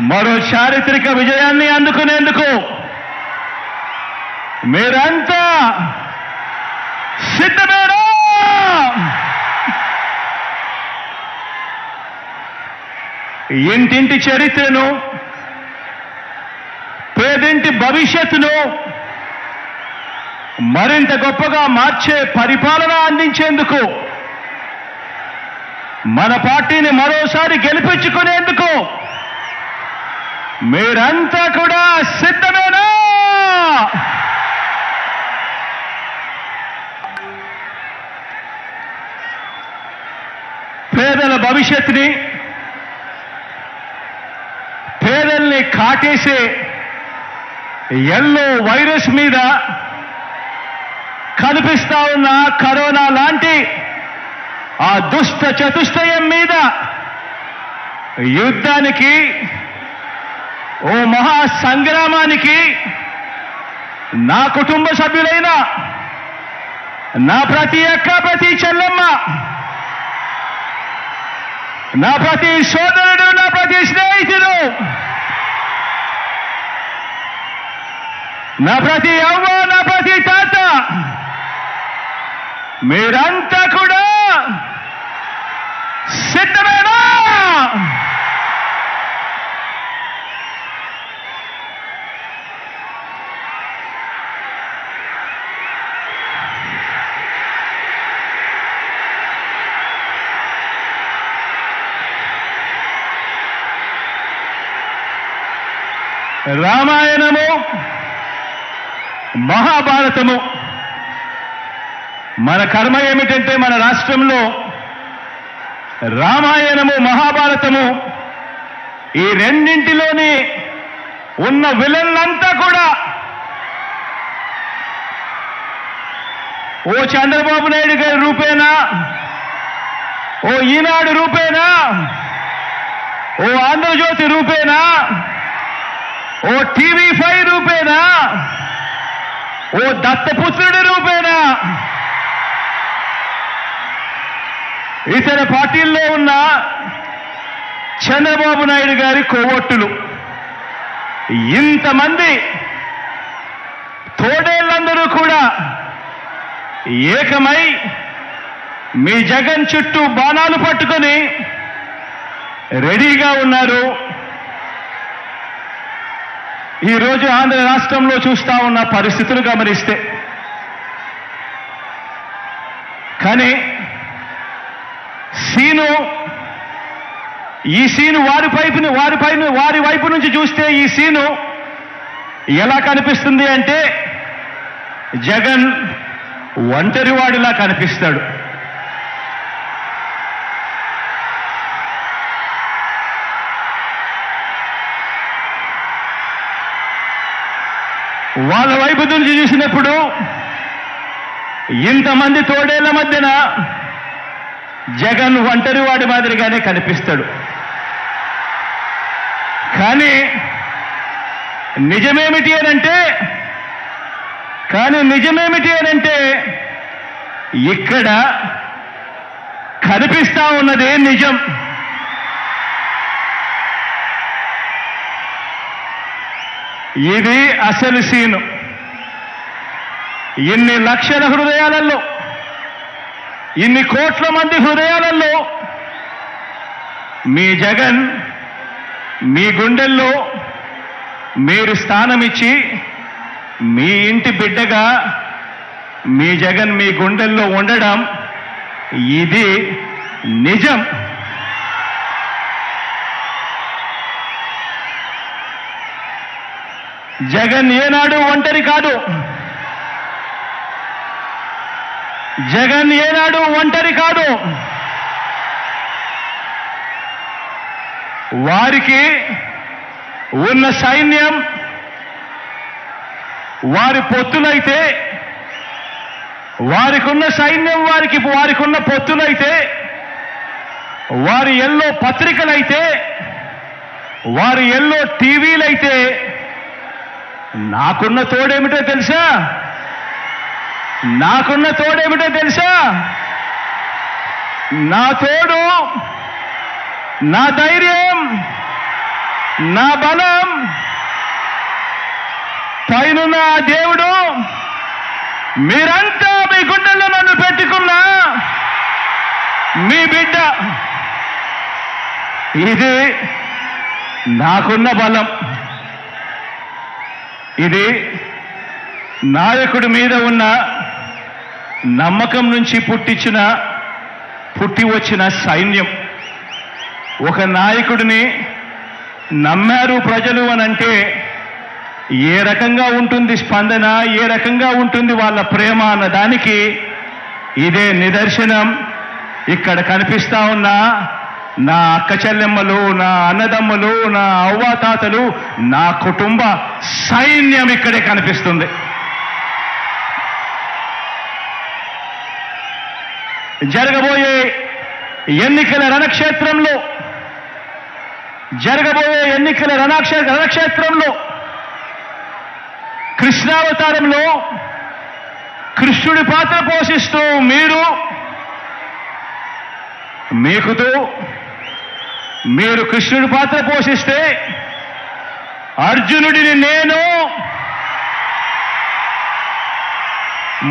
మరో చారిత్రక విజయాన్ని అందుకునేందుకు మీరంతా సిద్ధమేనా? ఇంటింటి చరిత్రను, పేదింటి భవిష్యత్తును మరింత గొప్పగా మార్చే పరిపాలన అందించేందుకు, మన పార్టీని మరోసారి గెలిపించుకునేందుకు మీరంతా కూడా సిద్ధమేనా? పేదల భవిష్యత్తుని, పేదల్ని కాటేసే ఎల్లో వైరస్ మీద కనిపిస్తా ఉన్న కరోనా లాంటి ఆ దుష్ట చతుష్టయం మీద యుద్ధానికి, ఓ మహా సంగ్రామానికి నా కుటుంబ సభ్యులైన నా ప్రతి అక్క, ప్రతి చెల్లెమ్మ, నా ప్రతి సోదరుడు, నా ప్రతి స్నేహితుడు, నా ప్రతి అవ్వ, నా ప్రతి తాత, మీరంతా కూడా సిద్ధమేనా? రామాయణము, మహాభారతము, మన కర్మ ఏమిటంటే మన రాష్ట్రంలో రామాయణము, మహాభారతము ఈ రెండింటిలోని ఉన్న విలన్లంతా కూడా ఓ చంద్రబాబు నాయుడు గారి రూపేనా, ఓ ఈనాడు రూపేనా, ఓ ఆంధ్రజ్యోతి రూపేనా, ఓ TV5 రూపేనా, ఓ దత్తపుత్రుడి రూపేనా, ఇతర పార్టీల్లో ఉన్న చంద్రబాబు నాయుడు గారి కోవట్టులు, ఇంతమంది తోడేళ్లందరూ కూడా ఏకమై మీ జగన్ చుట్టూ బాణాలు పట్టుకొని రెడీగా ఉన్నారు. ఈరోజు ఆంధ్ర రాష్ట్రంలో చూస్తా ఉన్న పరిస్థితులు గమనిస్తే, కానీ ఈ సీను వారి వైపు నుంచి చూస్తే ఈ సీను ఎలా కనిపిస్తుంది అంటే జగన్ ఒంటరివాడిలా కనిపిస్తాడు. వాళ్ళ వైపు నుంచి చూసినప్పుడు ఇంతమంది తోడేళ్ల మధ్యన జగన్ ఒంటరివాడి మాదిరిగానే కనిపిస్తాడు. కానీ నిజమేమిటి అనంటే ఇక్కడ కనిపిస్తా ఉన్నదే నిజం. ఇది అసలు సీను. ఇన్ని లక్షల హృదయాలలో, ఇన్ని కోట్ల మంది హృదయాలలో మీ జగన్ మీ గుండెల్లో మీరు స్థానమిచ్చి, మీ ఇంటి బిడ్డగా మీ జగన్ మీ గుండెల్లో ఉండడం ఇది నిజం. జగన్ ఏనాడు ఒంటరి కాదు. జగన్ ఏనాడు ఒంటరి కాదు. వారికి ఉన్న సైన్యం, వారి పొత్తులైతే, వారికున్న సైన్యం, వారికున్న పొత్తులైతే, వారి ఎల్లో పత్రికలైతే, వారి ఎల్లో టీవీలైతే, నాకున్న తోడేమిటో తెలుసా? నా తోడు, నా ధైర్యం, నా బలం పైనున్న ఆ దేవుడు మీరంతా మీ గుండెల్లో నన్ను పెట్టుకున్న మీ బిడ్డ. ఇది నాకున్న బలం. ఇది నాయకుడి మీద ఉన్న నమ్మకం నుంచి పుట్టి వచ్చిన సైన్యం. ఒక నాయకుడిని నమ్మారు ప్రజలు అనంటే ఏ రకంగా ఉంటుంది స్పందన, ఏ రకంగా ఉంటుంది వాళ్ళ ప్రేమ అన్న దానికి ఇదే నిదర్శనం. ఇక్కడ కనిపిస్తా ఉన్న నా అక్క చెల్లెమ్మలు, నా అన్నదమ్ములు, నా అవ్వాతాతలు, నా కుటుంబ సైన్యం ఇక్కడే కనిపిస్తుంది. జరగబోయే ఎన్నికల రణక్షేత్రంలో కృష్ణావతారంలో కృష్ణుడి పాత్ర పోషిస్తూ మీరు కృష్ణుడి పాత్ర పోషిస్తే అర్జునుడిని నేను,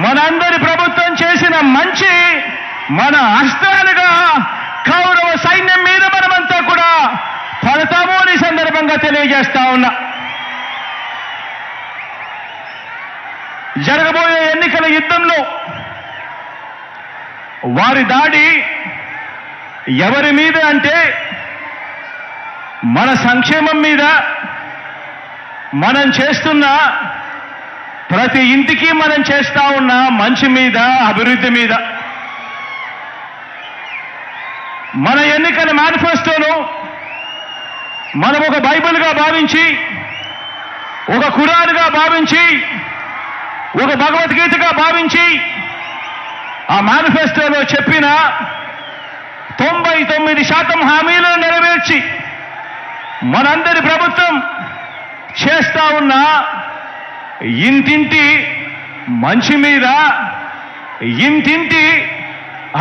మనందరి ప్రభుత్వం చేసిన మంచి మన అస్త్రాలుగా కౌరవ సైన్యం మీద మనమంతా కూడా పడతాము అని సందర్భంగా తెలియజేస్తా ఉన్నా. జరగబోయే ఎన్నికల యుద్ధంలో వారి దాడి ఎవరి మీద అంటే మన సంక్షేమం మీద, మనం చేస్తున్న ప్రతి ఇంటికి మనం చేస్తా ఉన్న మంచి మీద, అభివృద్ధి మీద. మన ఎన్నికల మేనిఫెస్టోను మనం ఒక బైబిల్గా భావించి, ఒక ఖురాన్గా భావించి, ఒక భగవద్గీతగా భావించి ఆ మేనిఫెస్టోలో చెప్పిన 99% హామీలను నెరవేర్చి మనందరి ప్రభుత్వం చేస్తా ఉన్న ఇంటింటి మంచి మీద, ఇంటింటి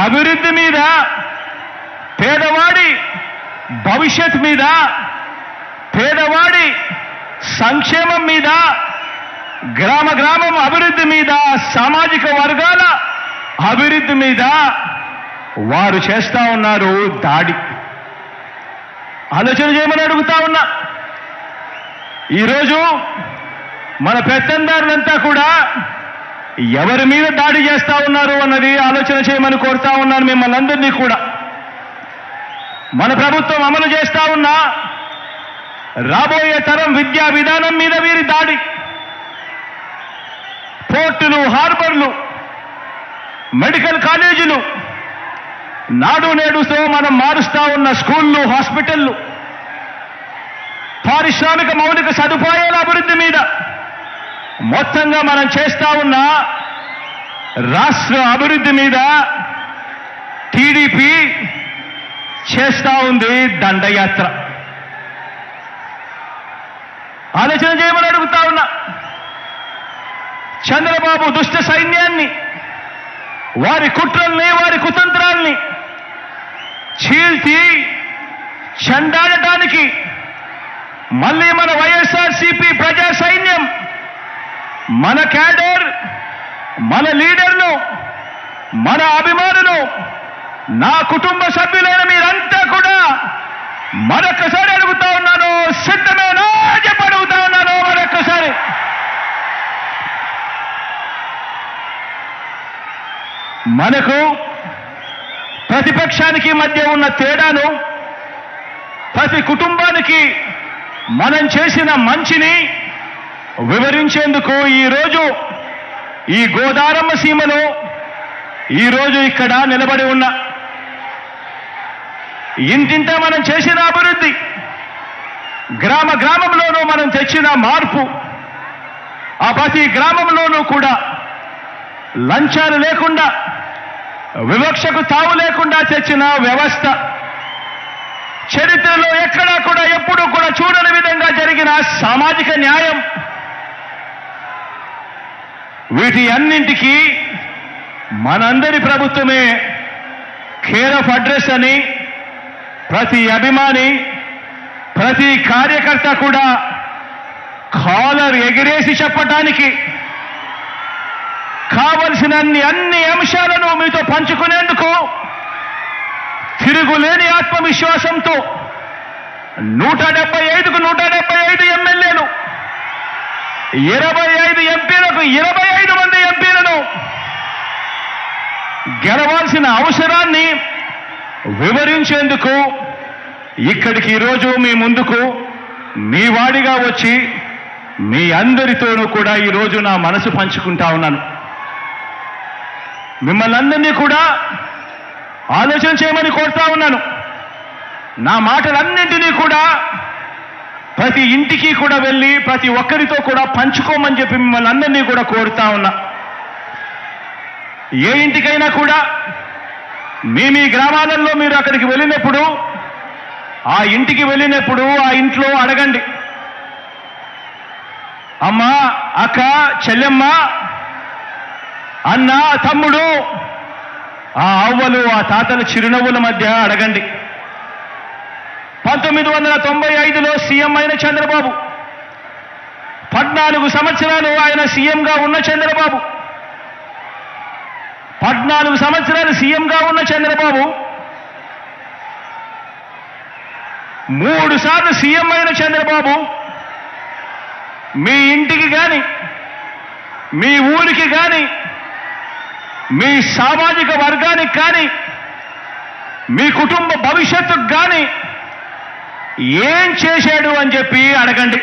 అభివృద్ధి మీద, పేదవాడి భవిష్యత్ మీద, పేదవాడి సంక్షేమం మీద, గ్రామం అభివృద్ధి మీద, సామాజిక వర్గాల అభివృద్ధి మీద వారు చేస్తా ఉన్నారు దాడి. ఆలోచన చేయమని అడుగుతా ఉన్నా. ఈరోజు మన పెత్తందారులంతా కూడా ఎవరి మీద దాడి చేస్తా ఉన్నారు అన్నది ఆలోచన చేయమని కోరుతా ఉన్నాను మిమ్మల్ని అందరినీ కూడా. మన ప్రభుత్వం అమలు చేస్తా ఉన్న రాబోయే తరం విద్యా విధానం మీద వీరి దాడి. పోర్టులు, హార్బర్లు, మెడికల్ కాలేజీలు, నాడు నేడుతో మనం మారుస్తా ఉన్న స్కూళ్ళు, హాస్పిటళ్ళు, పారిశ్రామిక మౌలిక సదుపాయాల అభివృద్ధి మీద, మొత్తంగా మనం చేస్తా ఉన్న రాష్ట్ర అభివృద్ధి మీద టీడీపీ చేస్తా ఉంది దండయాత్ర. ఆలోచన చేయమని అడుగుతా ఉన్నా. చంద్రబాబు దుష్ట సైన్యాన్ని, వారి కుట్రల్ని, వారి కుతంత్రాల్ని చీల్చి చెండాడటానికి మళ్ళీ మన వైఎస్ఆర్సీపీ ప్రజా సైన్యం, మన క్యాడర్, మన లీడర్లు, మన అభిమానులు, నా కుటుంబ సభ్యులైన మీరంతా కూడా మరొకసారి అడుగుతా ఉన్నాను, సిద్ధమేనా చెప్పి అడుగుతా ఉన్నాను మరొకసారి. మనకు ప్రతిపక్షానికి మధ్య ఉన్న తేడాను, ప్రతి కుటుంబానికి మనం చేసిన మంచిని వివరించేందుకు ఈరోజు ఈ గోదారమ్మ సీమలో ఈరోజు ఇక్కడ నిలబడి ఉన్న ఇంటింట మనం చేసిన అభివృద్ధి, గ్రామంలోనూ మనం తెచ్చిన మార్పు, ఆ ప్రతి గ్రామంలోనూ కూడా లంచాలు లేకుండా, వివక్షకు తావు లేకుండా తెచ్చిన వ్యవస్థ, చరిత్రలో ఎక్కడా కూడా ఎప్పుడూ కూడా చూడని విధంగా జరిగిన సామాజిక న్యాయం, వీటి అన్నింటికీ మనందరి ప్రభుత్వమే కేర్ ఆఫ్ అడ్రస్ అని ప్రతి అభిమాని, ప్రతి కార్యకర్త కూడా కాలర్ ఎగిరేసి చెప్పటానికి కావలసిన అన్ని అంశాలను మీతో పంచుకునేందుకు తిరుగులేని ఆత్మవిశ్వాసంతో 175కు 175 ఎమ్మెల్యేలు, 25 ఎంపీలకు 25 మంది ఎంపీలను గెలవాల్సిన అవసరాన్ని వివరించేందుకు ఇక్కడికి ఈరోజు మీ ముందుకు మీ వాడిగా వచ్చి మీ అందరితోనూ కూడా ఈరోజు నా మనసు పంచుకుంటా ఉన్నాను. మిమ్మల్ని అందరినీ కూడా ఆలోచన చేయమని కోరుతా ఉన్నాను. నా మాటలన్నింటినీ కూడా ప్రతి ఇంటికి కూడా వెళ్ళి ప్రతి ఒక్కరితో కూడా పంచుకోమని చెప్పి మిమ్మల్ని అందరినీ కూడా కోరుతా ఉన్నా. ఏ ఇంటికైనా కూడా మీ గ్రామాలలో మీరు అక్కడికి వెళ్ళినప్పుడు, ఆ ఇంటికి వెళ్ళినప్పుడు ఆ ఇంట్లో అడగండి, అమ్మ, అక్క, చెల్లెమ్మ, అన్న, తమ్ముడు, ఆ అవ్వలు, ఆ తాతల చిరునవ్వుల మధ్య అడగండి. 1995లో సీఎం అయిన చంద్రబాబు, 14 సంవత్సరాలు ఆయన సీఎంగా ఉన్న చంద్రబాబు, 14 సంవత్సరాలు సీఎంగా ఉన్న చంద్రబాబు 3 సార్లు సీఎం అయిన చంద్రబాబు మీ ఇంటికి కానీ, మీ ఊరికి కానీ, మీ సామాజిక వర్గానికి కానీ, మీ కుటుంబ భవిష్యత్తుకు కానీ ఏం చేశాడు అని చెప్పి అడగండి.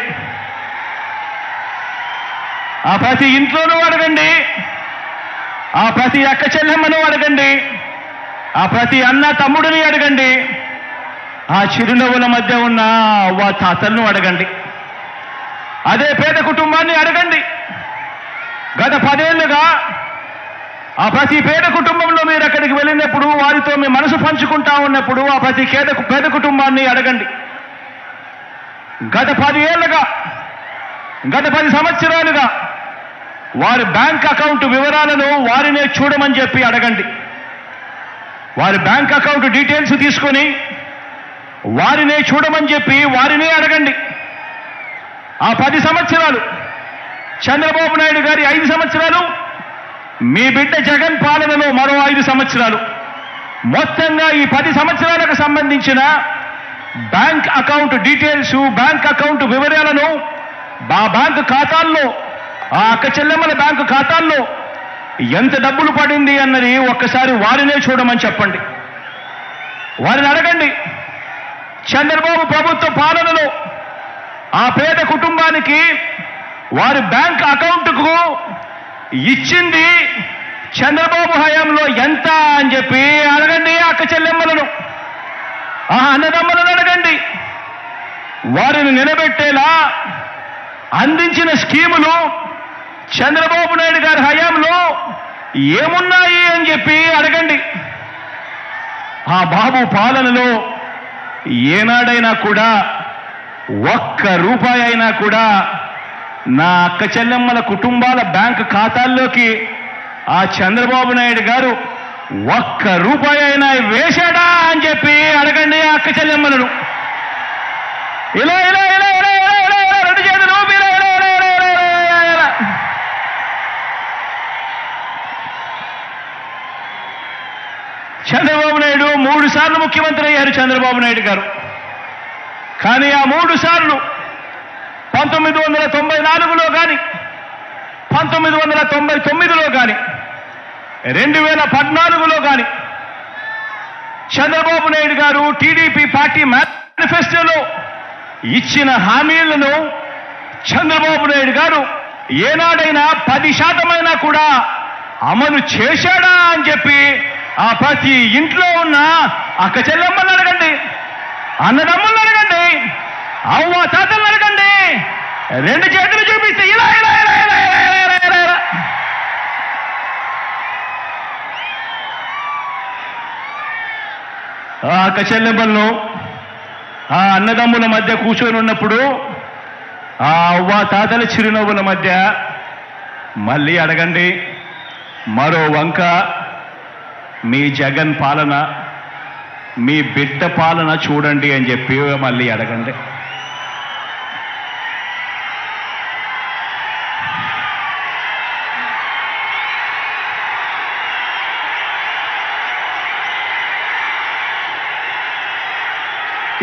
ఆ ప్రతి ఇంట్లోనూ అడగండి, ఆ ప్రతి అక్క చెల్లెమ్మను అడగండి, ఆ ప్రతి అన్న తమ్ముడిని అడగండి, ఆ చిరునవ్వుల మధ్య ఉన్న అవ్వ తాతలను అడగండి, అదే పేద కుటుంబాన్ని అడగండి. గత 10 ఏళ్లుగా ఆ ప్రతి పేద కుటుంబంలో మీరు అక్కడికి వెళ్ళినప్పుడు, వారితో మీ మనసు పంచుకుంటా ఉన్నప్పుడు ఆ ప్రతి పేద కుటుంబాన్ని అడగండి. గత 10 ఏళ్లుగా, గత 10 సంవత్సరాలుగా వారి బ్యాంక్ అకౌంట్ వివరాలను వారినే చూడమని చెప్పి అడగండి. వారి బ్యాంక్ అకౌంట్ డీటెయిల్స్ తీసుకొని వారినే చూడమని చెప్పి వారినే అడగండి. ఆ 10 సంవత్సరాలు చంద్రబాబు నాయుడు గారి 5 సంవత్సరాలు, మీ బిడ్డ జగన్ పాలనలో మరో 5 సంవత్సరాలు, మొత్తంగా ఈ 10 సంవత్సరాలకు సంబంధించిన bank account details, bank account వివరాలను ఆ బ్యాంకు ఖాతాల్లో, ఆ అక్క చెల్లెమ్మల బ్యాంకు ఖాతాల్లో ఎంత డబ్బులు పడింది అన్నది ఒక్కసారి వారినే చూడమని చెప్పండి. వారిని అడగండి, చంద్రబాబు ప్రభుత్వ పాలనలో ఆ పేద కుటుంబానికి వారి బ్యాంక్ అకౌంట్కు ఇచ్చింది చంద్రబాబు హయాంలో ఎంత అని చెప్పి అడగండి. అక్క చెల్లెమ్మలను, ఆ అన్నదమ్మలను అడగండి. వారిని నిలబెట్టేలా అందించిన స్కీములు చంద్రబాబు నాయుడు గారి హయాంలో ఏమున్నాయి అని చెప్పి అడగండి. ఆ బాబు పాలనలో ఏనాడైనా కూడా ఒక్క రూపాయి అయినా కూడా నా అక్క చెల్లెమ్మల కుటుంబాల బ్యాంకు ఖాతాల్లోకి ఆ చంద్రబాబు నాయుడు గారు ఒక్క రూపాయి అయినా వేశాడా అని చెప్పి అడగండి ఆ అక్క చెల్లెమ్మలను. ఇలా ఇలా ఇలా ఇలా ఇలా ఇలా ఇలా రెండు చేతులు ఊపి ఇలా ఇలా ఇలా ఇలా ఇలా ఇలా ఇలా. చంద్రబాబు నాయుడు 3 సార్లు ముఖ్యమంత్రి అయ్యారు చంద్రబాబు నాయుడు గారు. కానీ ఆ 3 సార్లు 1994లో కానీ, 1999లో కానీ, 2014లో కానీ చంద్రబాబు నాయుడు గారు టీడీపీ పార్టీ మేనిఫెస్టోలో ఇచ్చిన హామీలను చంద్రబాబు నాయుడు గారు ఏనాడైనా 10% కూడా అమలు చేశాడా అని చెప్పి ఆ ప్రతి ఇంట్లో ఉన్న అక్క చెల్లెమ్మలను అడగండి, అన్నదమ్ములను అడగండి, అవ్వ తాతలను అడగండి. 2 చేతులు చూపిస్తే ఇలా ఇలా ఇలా ఇలా ఇలా ఇలా ఇలా ఇలా. ఆ అక్క చెల్లెమ్మలను ఆ అన్నదమ్ముల మధ్య కూర్చొని ఉన్నప్పుడు ఆ అవ్వ తాతల చిరునవ్వుల మధ్య మళ్ళీ అడగండి. మరో వంక మీ జగన్ పాలన, మీ బిడ్డ పాలన చూడండి అని చెప్పి మళ్ళీ అడగండి.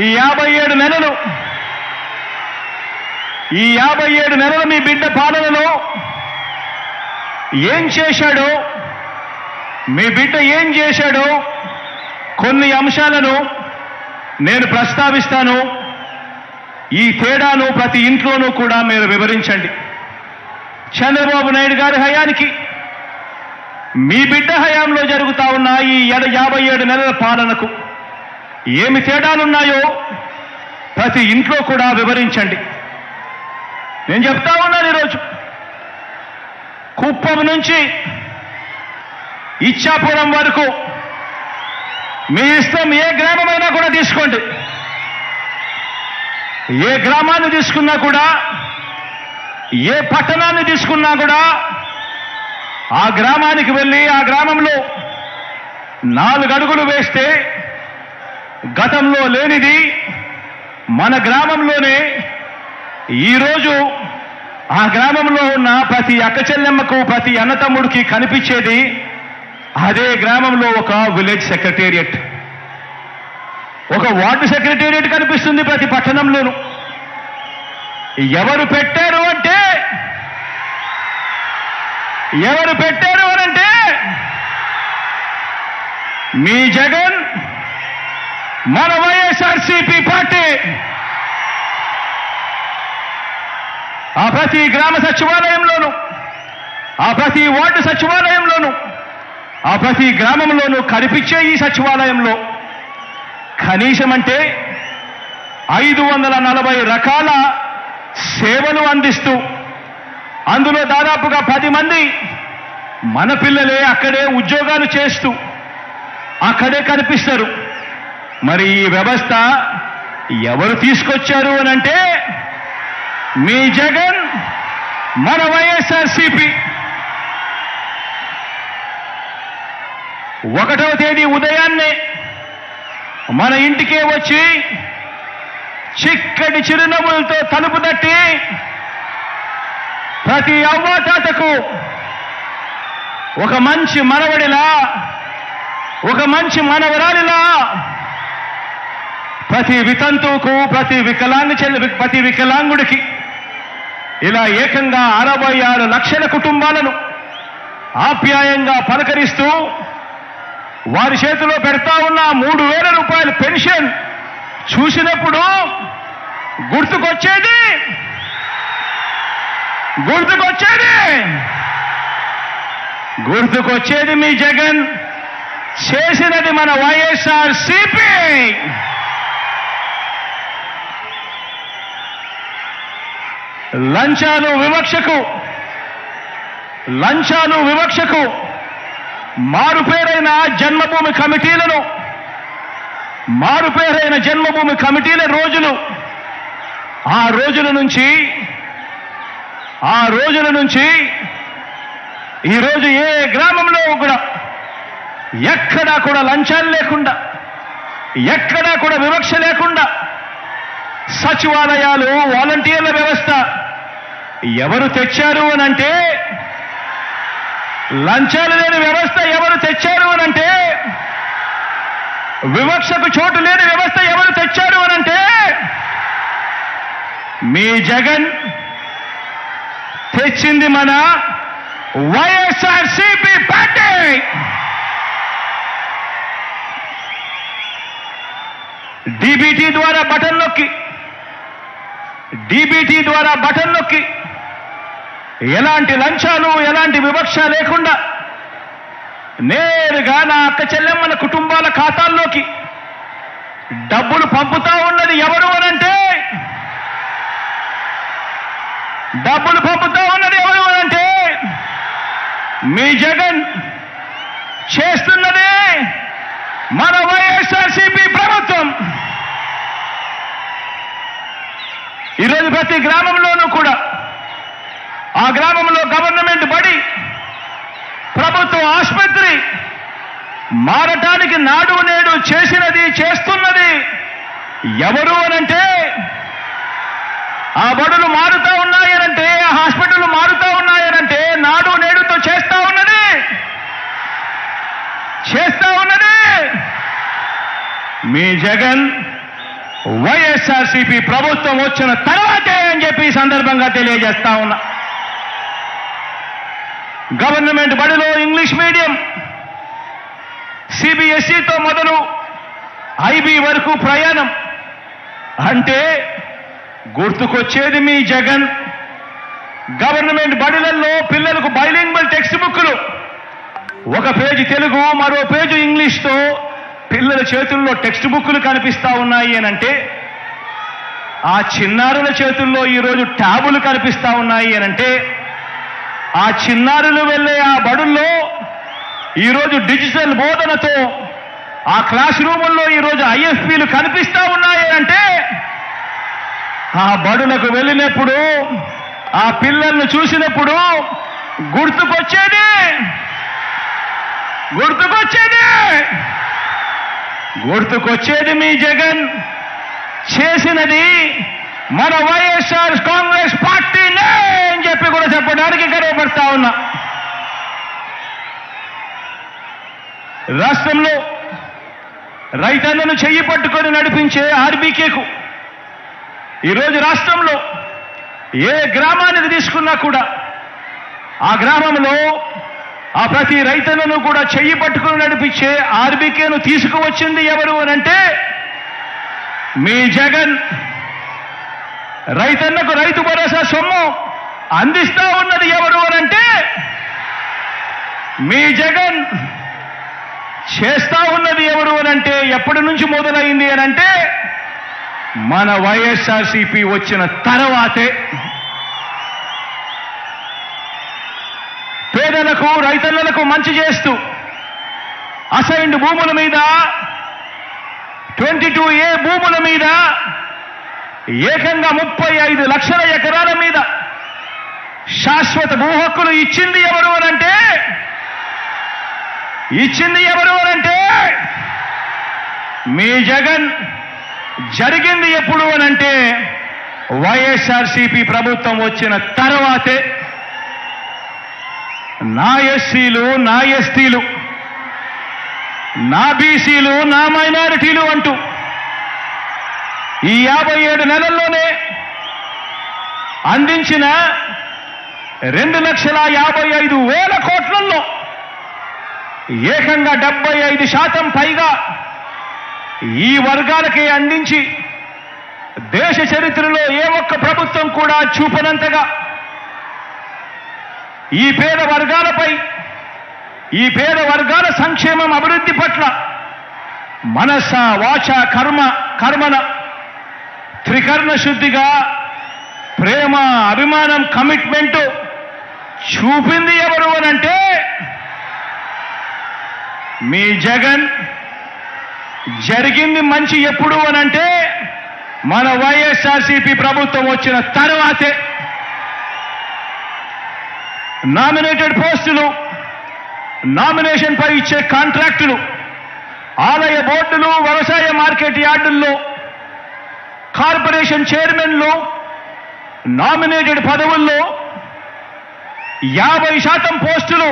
ఈ 57 నెలలు మీ బిడ్డ పాలనలో ఏం చేశాడో, మీ బిడ్డ ఏం చేశాడో కొన్ని అంశాలను నేను ప్రస్తావిస్తాను. ఈ తేడాను ప్రతి ఇంట్లోనూ కూడా మీరు వివరించండి. చంద్రబాబు నాయుడు గారి హయానికి మీ బిడ్డ హయాంలో జరుగుతా ఉన్న ఈ 57 నెలల పాలనకు ఏమి తేడాలున్నాయో ప్రతి ఇంట్లో కూడా వివరించండి. నేను చెప్తా ఉన్నాను, ఈరోజు కుప్పం నుంచి ఇచ్చాపురం వరకు మీ ఇష్టం, ఏ గ్రామమైనా కూడా తీసుకోండి. ఏ గ్రామాన్ని తీసుకున్నా కూడా, ఏ పట్టణాన్ని తీసుకున్నా కూడా ఆ గ్రామానికి వెళ్ళి ఆ గ్రామంలో 4 అడుగులు వేస్తే గతంలో లేనిది మన గ్రామంలోనే ఈరోజు ఆ గ్రామంలో ఉన్న ప్రతి అక్క చెల్లెమ్మకు, ప్రతి అన్నతమ్ముడికి కనిపించేది అదే గ్రామంలో ఒక విలేజ్ సెక్రటేరియట్, ఒక వార్డు సెక్రటేరియట్ కనిపిస్తుంది ప్రతి పట్టణంలోనూ. ఎవరు పెట్టారు అనంటే మీ జగన్, మన వైఎస్ఆర్సీపీ పార్టీ. ఆ ప్రతి గ్రామ సచివాలయంలోనూ, ఆ ప్రతి వార్డు సచివాలయంలోనూ, ఆ ప్రతి గ్రామంలోనూ కనిపించే ఈ సచివాలయంలో కనీసం అంటే 540 రకాల సేవలు అందిస్తూ, అందులో దాదాపుగా 10 మంది మన పిల్లలే అక్కడే ఉద్యోగాలు చేస్తూ అక్కడే కనిపిస్తారు. మరి ఈ వ్యవస్థ ఎవరు తీసుకొచ్చారు అనంటే మీ జగన్, మన వైఎస్ఆర్సీపీ. 1వ తేదీ ఉదయాన్నే మన ఇంటికే వచ్చి చిక్కటి చిరునవ్వులతో తలుపు తట్టి ప్రతి అవ్వాతాతకు ఒక మంచి మనవడిలా, ఒక మంచి మనవరాలిలా, ప్రతి వితంతువుకు, ప్రతి వికలాంగుడికి ఇలా ఏకంగా 66 లక్షల కుటుంబాలను ఆప్యాయంగా పలకరిస్తూ వారి చేతిలో పెడతా ఉన్న 3,000 రూపాయల పెన్షన్ చూసినప్పుడు గుర్తుకొచ్చేది మీ జగన్ చేసినది మన వైఎస్ఆర్సీపీ. లంచాలు వివక్షకు మారుపేరైన జన్మభూమి కమిటీల రోజులు, ఆ రోజుల నుంచి ఈరోజు ఏ గ్రామంలో కూడా ఎక్కడా కూడా లంచాలు లేకుండా, ఎక్కడా కూడా వివక్ష లేకుండా సచివాలయాలు, వాలంటీర్ల వ్యవస్థ ఎవరు తెచ్చారు అనంటే, లంచాలు లేని వ్యవస్థ ఎవరు తెచ్చారు అనంటే, వివక్షకు చోటు లేని వ్యవస్థ ఎవరు తెచ్చారు అనంటే మీ జగన్ తెచ్చింది మన వైఎస్ఆర్సీపీ పార్టీ. డీబీటీ ద్వారా బటన్ నొక్కి ఎలాంటి లంచాలు, ఎలాంటి వివక్ష లేకుండా నేరుగా నా అక్క చెల్లెమ్మల కుటుంబాల ఖాతాల్లోకి డబ్బులు పంపుతా ఉన్నది ఎవరు అనంటే, మీ జగన్ చేస్తున్నదే మన వైఎస్ఆర్సీపీ ప్రభుత్వం. ఈరోజు ప్రతి గ్రామంలోనూ కూడా, ఆ గ్రామంలో గవర్నమెంట్ బడి, ప్రభుత్వ ఆసుపత్రి మారటానికి నాడు నేడు చేస్తున్నది ఎవరు అనంటే, ఆ బడులు మారుతా ఉన్నాయనంటే, ఆ హాస్పిటల్ మారుతా ఉన్నాయనంటే నాడు నేడుతో చేస్తా ఉన్నది మీ జగన్ వైఎస్ఆర్సీపీ ప్రభుత్వం వచ్చిన తర్వాతే అని చెప్పి ఈ సందర్భంగా తెలియజేస్తా ఉన్నా. గవర్నమెంట్ బడిలో ఇంగ్లీష్ మీడియం, సిబిఎస్ఈతో మొదలు ఐబీ వరకు ప్రయాణం అంటే గుర్తుకొచ్చేది మీ జగన్. గవర్నమెంట్ బడులలో పిల్లలకు బైలింగ్వల్ టెక్స్ట్ బుక్లు, ఒక పేజీ తెలుగు మరో పేజీ ఇంగ్లీష్తో పిల్లల చేతుల్లో టెక్స్ట్ బుక్లు కనిపిస్తా ఉన్నాయి అని అంటే, ఆ చిన్నారుల చేతుల్లో ఈరోజు ట్యాబులు కనిపిస్తా ఉన్నాయి అని అంటే, ఆ చిన్నారులు వెళ్ళే ఆ బడుల్లో ఈరోజు డిజిటల్ బోధనతో ఆ క్లాస్ రూముల్లో ఈరోజు ఐఎఫ్పీలు కనిపిస్తా ఉన్నాయి అంటే, ఆ బడులకు వెళ్ళినప్పుడు ఆ పిల్లల్ని చూసినప్పుడు గుర్తుకొచ్చేది మీ జగన్ చేసినది మన వైఎస్ఆర్ కాంగ్రెస్ పార్టీనే అని చెప్పి కూడా చెప్పడానికి గర్వపడతా ఉన్నా. రాష్ట్రంలో రైతన్నను చెయ్యి పట్టుకొని నడిపించే ఆర్బీకేకు ఈరోజు రాష్ట్రంలో ఏ గ్రామానికి తీసుకున్నా కూడా ఆ గ్రామంలో ఆ ప్రతి రైతన్నను కూడా చెయ్యి పట్టుకుని నడిపించే ఆర్బీకేను తీసుకువచ్చింది ఎవరు అనంటే మీ జగన్. రైతన్నకు రైతు భరోసా సొమ్ము అందిస్తా ఉన్నది ఎవరు అనంటే మీ జగన్. చేస్తా ఉన్నది ఎవరు అనంటే ఎప్పటి నుంచి మొదలైంది అనంటే మన వైఎస్ఆర్సీపీ వచ్చిన తర్వాతే. పేదలకు రైతన్నలకు మంచి చేస్తూ అసైన్డ్ భూముల మీద 22A భూముల మీద ఏకంగా 35 లక్షల ఎకరాల మీద శాశ్వత భూ హక్కులు ఇచ్చింది ఎవరు అనంటే మీ జగన్. జరిగింది ఎప్పుడు అనంటే వైఎస్ఆర్సీపీ ప్రభుత్వం వచ్చిన తర్వాతే. నా ఎస్సీలు, నా ఎస్టీలు, నా బీసీలు, నా మైనారిటీలు అంటూ ఈ 57 నెలల్లోనే అందించిన 2,55,000 కోట్లలో ఏకంగా 75% పైగా ఈ వర్గాలకే అందించి దేశ చరిత్రలో ఏ ఒక్క ప్రభుత్వం కూడా చూపనంతగా ఈ పేద వర్గాలపై, ఈ పేద వర్గాల సంక్షేమం అభివృద్ధి పట్ల మనస వాచ కర్మన త్రికరణ శుద్ధిగా ప్రేమ, అభిమానం, కమిట్మెంట్ చూపింది ఎవరు అనంటే మీ జగన్. జరిగింది మంచి ఎప్పుడు అనంటే మన వైఎస్ఆర్సీపీ ప్రభుత్వం వచ్చిన తర్వాతే. నామినేటెడ్ పోస్టులు, నామినేషన్ పై ఇచ్చే కాంట్రాక్టులు, ఆలయ బోర్డులు, వ్యవసాయ మార్కెట్ యార్డుల్లో కార్పొరేషన్ చైర్మన్లు, నామినేటెడ్ పదవుల్లో 50% పోస్టులు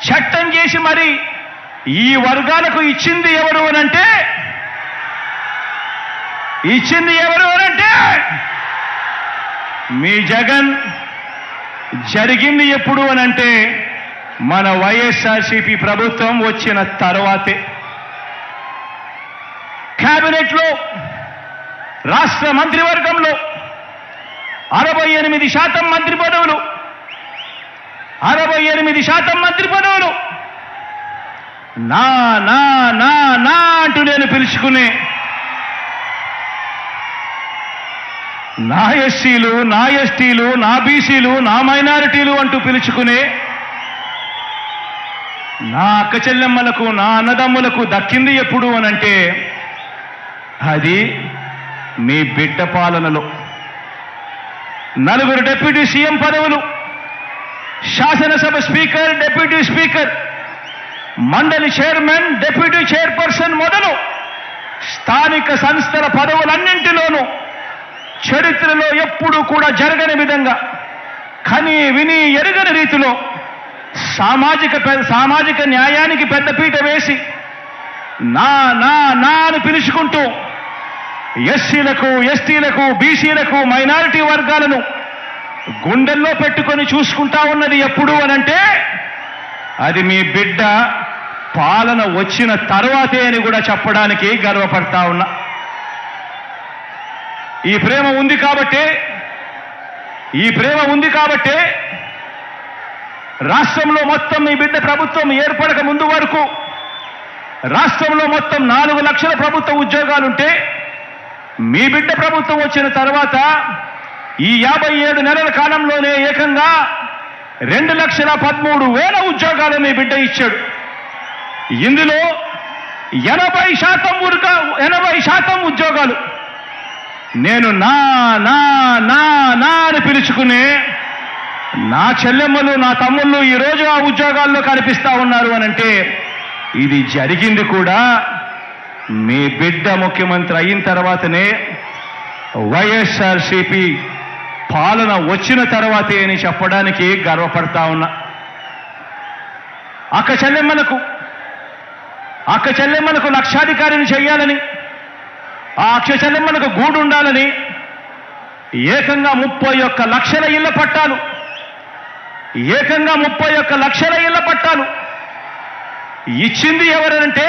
చట్టం చేసి మరి ఈ వర్గాలకు ఇచ్చింది ఎవరు అనంటే మీ జగన్. జరిగింది ఎప్పుడు అనంటే మన వైఎస్ఆర్సీపీ ప్రభుత్వం వచ్చిన తర్వాతే. క్యాబినెట్లో, రాష్ట్ర మంత్రివర్గంలో 68% మంత్రి పదవులు, 68% మంత్రి పదవులు నా నా నా నా అంటూ నేను పిలుచుకునే నా ఎస్సీలు, నా ఎస్టీలు, నా బీసీలు, నా మైనారిటీలు అంటూ పిలుచుకునే నా అక్క చెల్లెమ్మలకు, నా అన్నదమ్ములకు దక్కింది ఎప్పుడు అనంటే అది మీ బిడ్డ పాలనలో. 4 డిప్యూటీ సీఎం పదవులు, శాసనసభ స్పీకర్, డిప్యూటీ స్పీకర్, మండలి చైర్మన్, డిప్యూటీ చైర్పర్సన్ మొదలు స్థానిక సంస్థల పదవులన్నింటిలోనూ చరిత్రలో ఎప్పుడూ కూడా జరగని విధంగా కని విని ఎరుగని రీతిలో సామాజిక న్యాయానికి పెద్దపీట వేసి నా నా నా అని పిలుచుకుంటూ ఎస్సీలకు, ఎస్టీలకు, బీసీలకు, మైనారిటీ వర్గాలను గుండెల్లో పెట్టుకొని చూసుకుంటా ఉన్నది ఎప్పుడు అనంటే అది మీ బిడ్డ పాలన వచ్చిన తర్వాతే అని కూడా చెప్పడానికి గర్వపడతా ఉన్నా. ఈ ప్రేమ ఉంది కాబట్టే రాష్ట్రంలో మొత్తం మీ బిడ్డ ప్రభుత్వం ఏర్పడక ముందు వరకు రాష్ట్రంలో మొత్తం 4 లక్షల ప్రభుత్వ ఉద్యోగాలుంటే మీ బిడ్డ ప్రభుత్వం వచ్చిన తర్వాత ఈ 57 నెలల కాలంలోనే ఏకంగా 2,13,000 ఉద్యోగాలు మీ బిడ్డ ఇచ్చాడు. ఇందులో 80% ఉద్యోగాలు నేను నా నా నా నా అని పిలుచుకునే నా చెల్లెమ్మలు, నా తమ్ముళ్ళు ఈరోజు ఆ ఉద్యోగాల్లో కనిపిస్తా ఉన్నారు అనంటే ఇది జరిగింది కూడా మీ బిడ్డ ముఖ్యమంత్రి అయిన తర్వాతనే, వైఎస్ఆర్సీపీ పాలన వచ్చిన తర్వాతే అని చెప్పడానికి గర్వపడతా ఉన్నా. అక్క చెల్లెమ్మలకు లక్షాధికారిని చేయాలని, ఆ అక్క చెల్లెమ్మలకు గూడు ఉండాలని ఏకంగా 31 లక్షల ఇళ్ల పట్టాలు, ఏకంగా 31 లక్షల ఇళ్ల పట్టాలు ఇచ్చింది ఎవరంటే,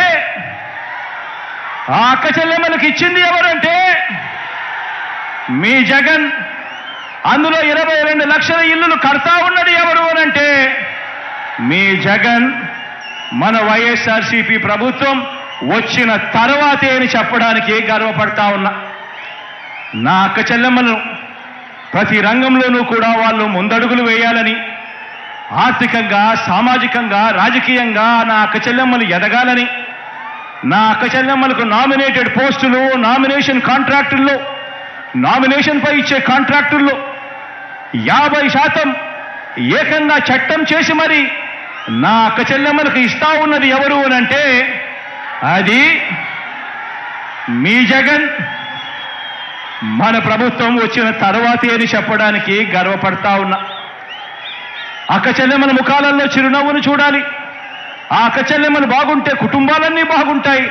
ఆ అక్క చెల్లెమ్మలకు ఇచ్చింది ఎవరంటే మీ జగన్. అందులో 22 లక్షల ఇల్లులు కడతా ఉన్నది ఎవరు అనంటే మీ జగన్. మన వైఎస్ఆర్సీపీ ప్రభుత్వం వచ్చిన తర్వాతే అని చెప్పడానికి గర్వపడతా ఉన్నా. నా అక్క చెల్లెమ్మలను ప్రతి రంగంలోనూ కూడా వాళ్ళు ముందడుగులు వేయాలని, ఆర్థికంగా, సామాజికంగా, రాజకీయంగా నా అక్క చెల్లెమ్మలు ఎదగాలని, నా అక్క చెల్లెమ్మలకు నామినేటెడ్ పోస్టులు, నామినేషన్ కాంట్రాక్టుల్లో, నామినేషన్పై ఇచ్చే కాంట్రాక్టుల్లో 50% ఏకంగా చట్టం చేసి మరి నా అక్క చెల్లెమ్మలకు ఇస్తా ఉన్నది ఎవరు అనంటే అది మీ జగన్. మన ప్రభుత్వం వచ్చిన తర్వాతే అని చెప్పడానికి గర్వపడతా ఉన్నా. అక్క చెల్లెమ్మల ముఖాలలో చిరునవ్వును చూడాలి. ఆ అక్క చెల్లెమ్మలు బాగుంటే కుటుంబాలన్నీ బాగుంటాయి.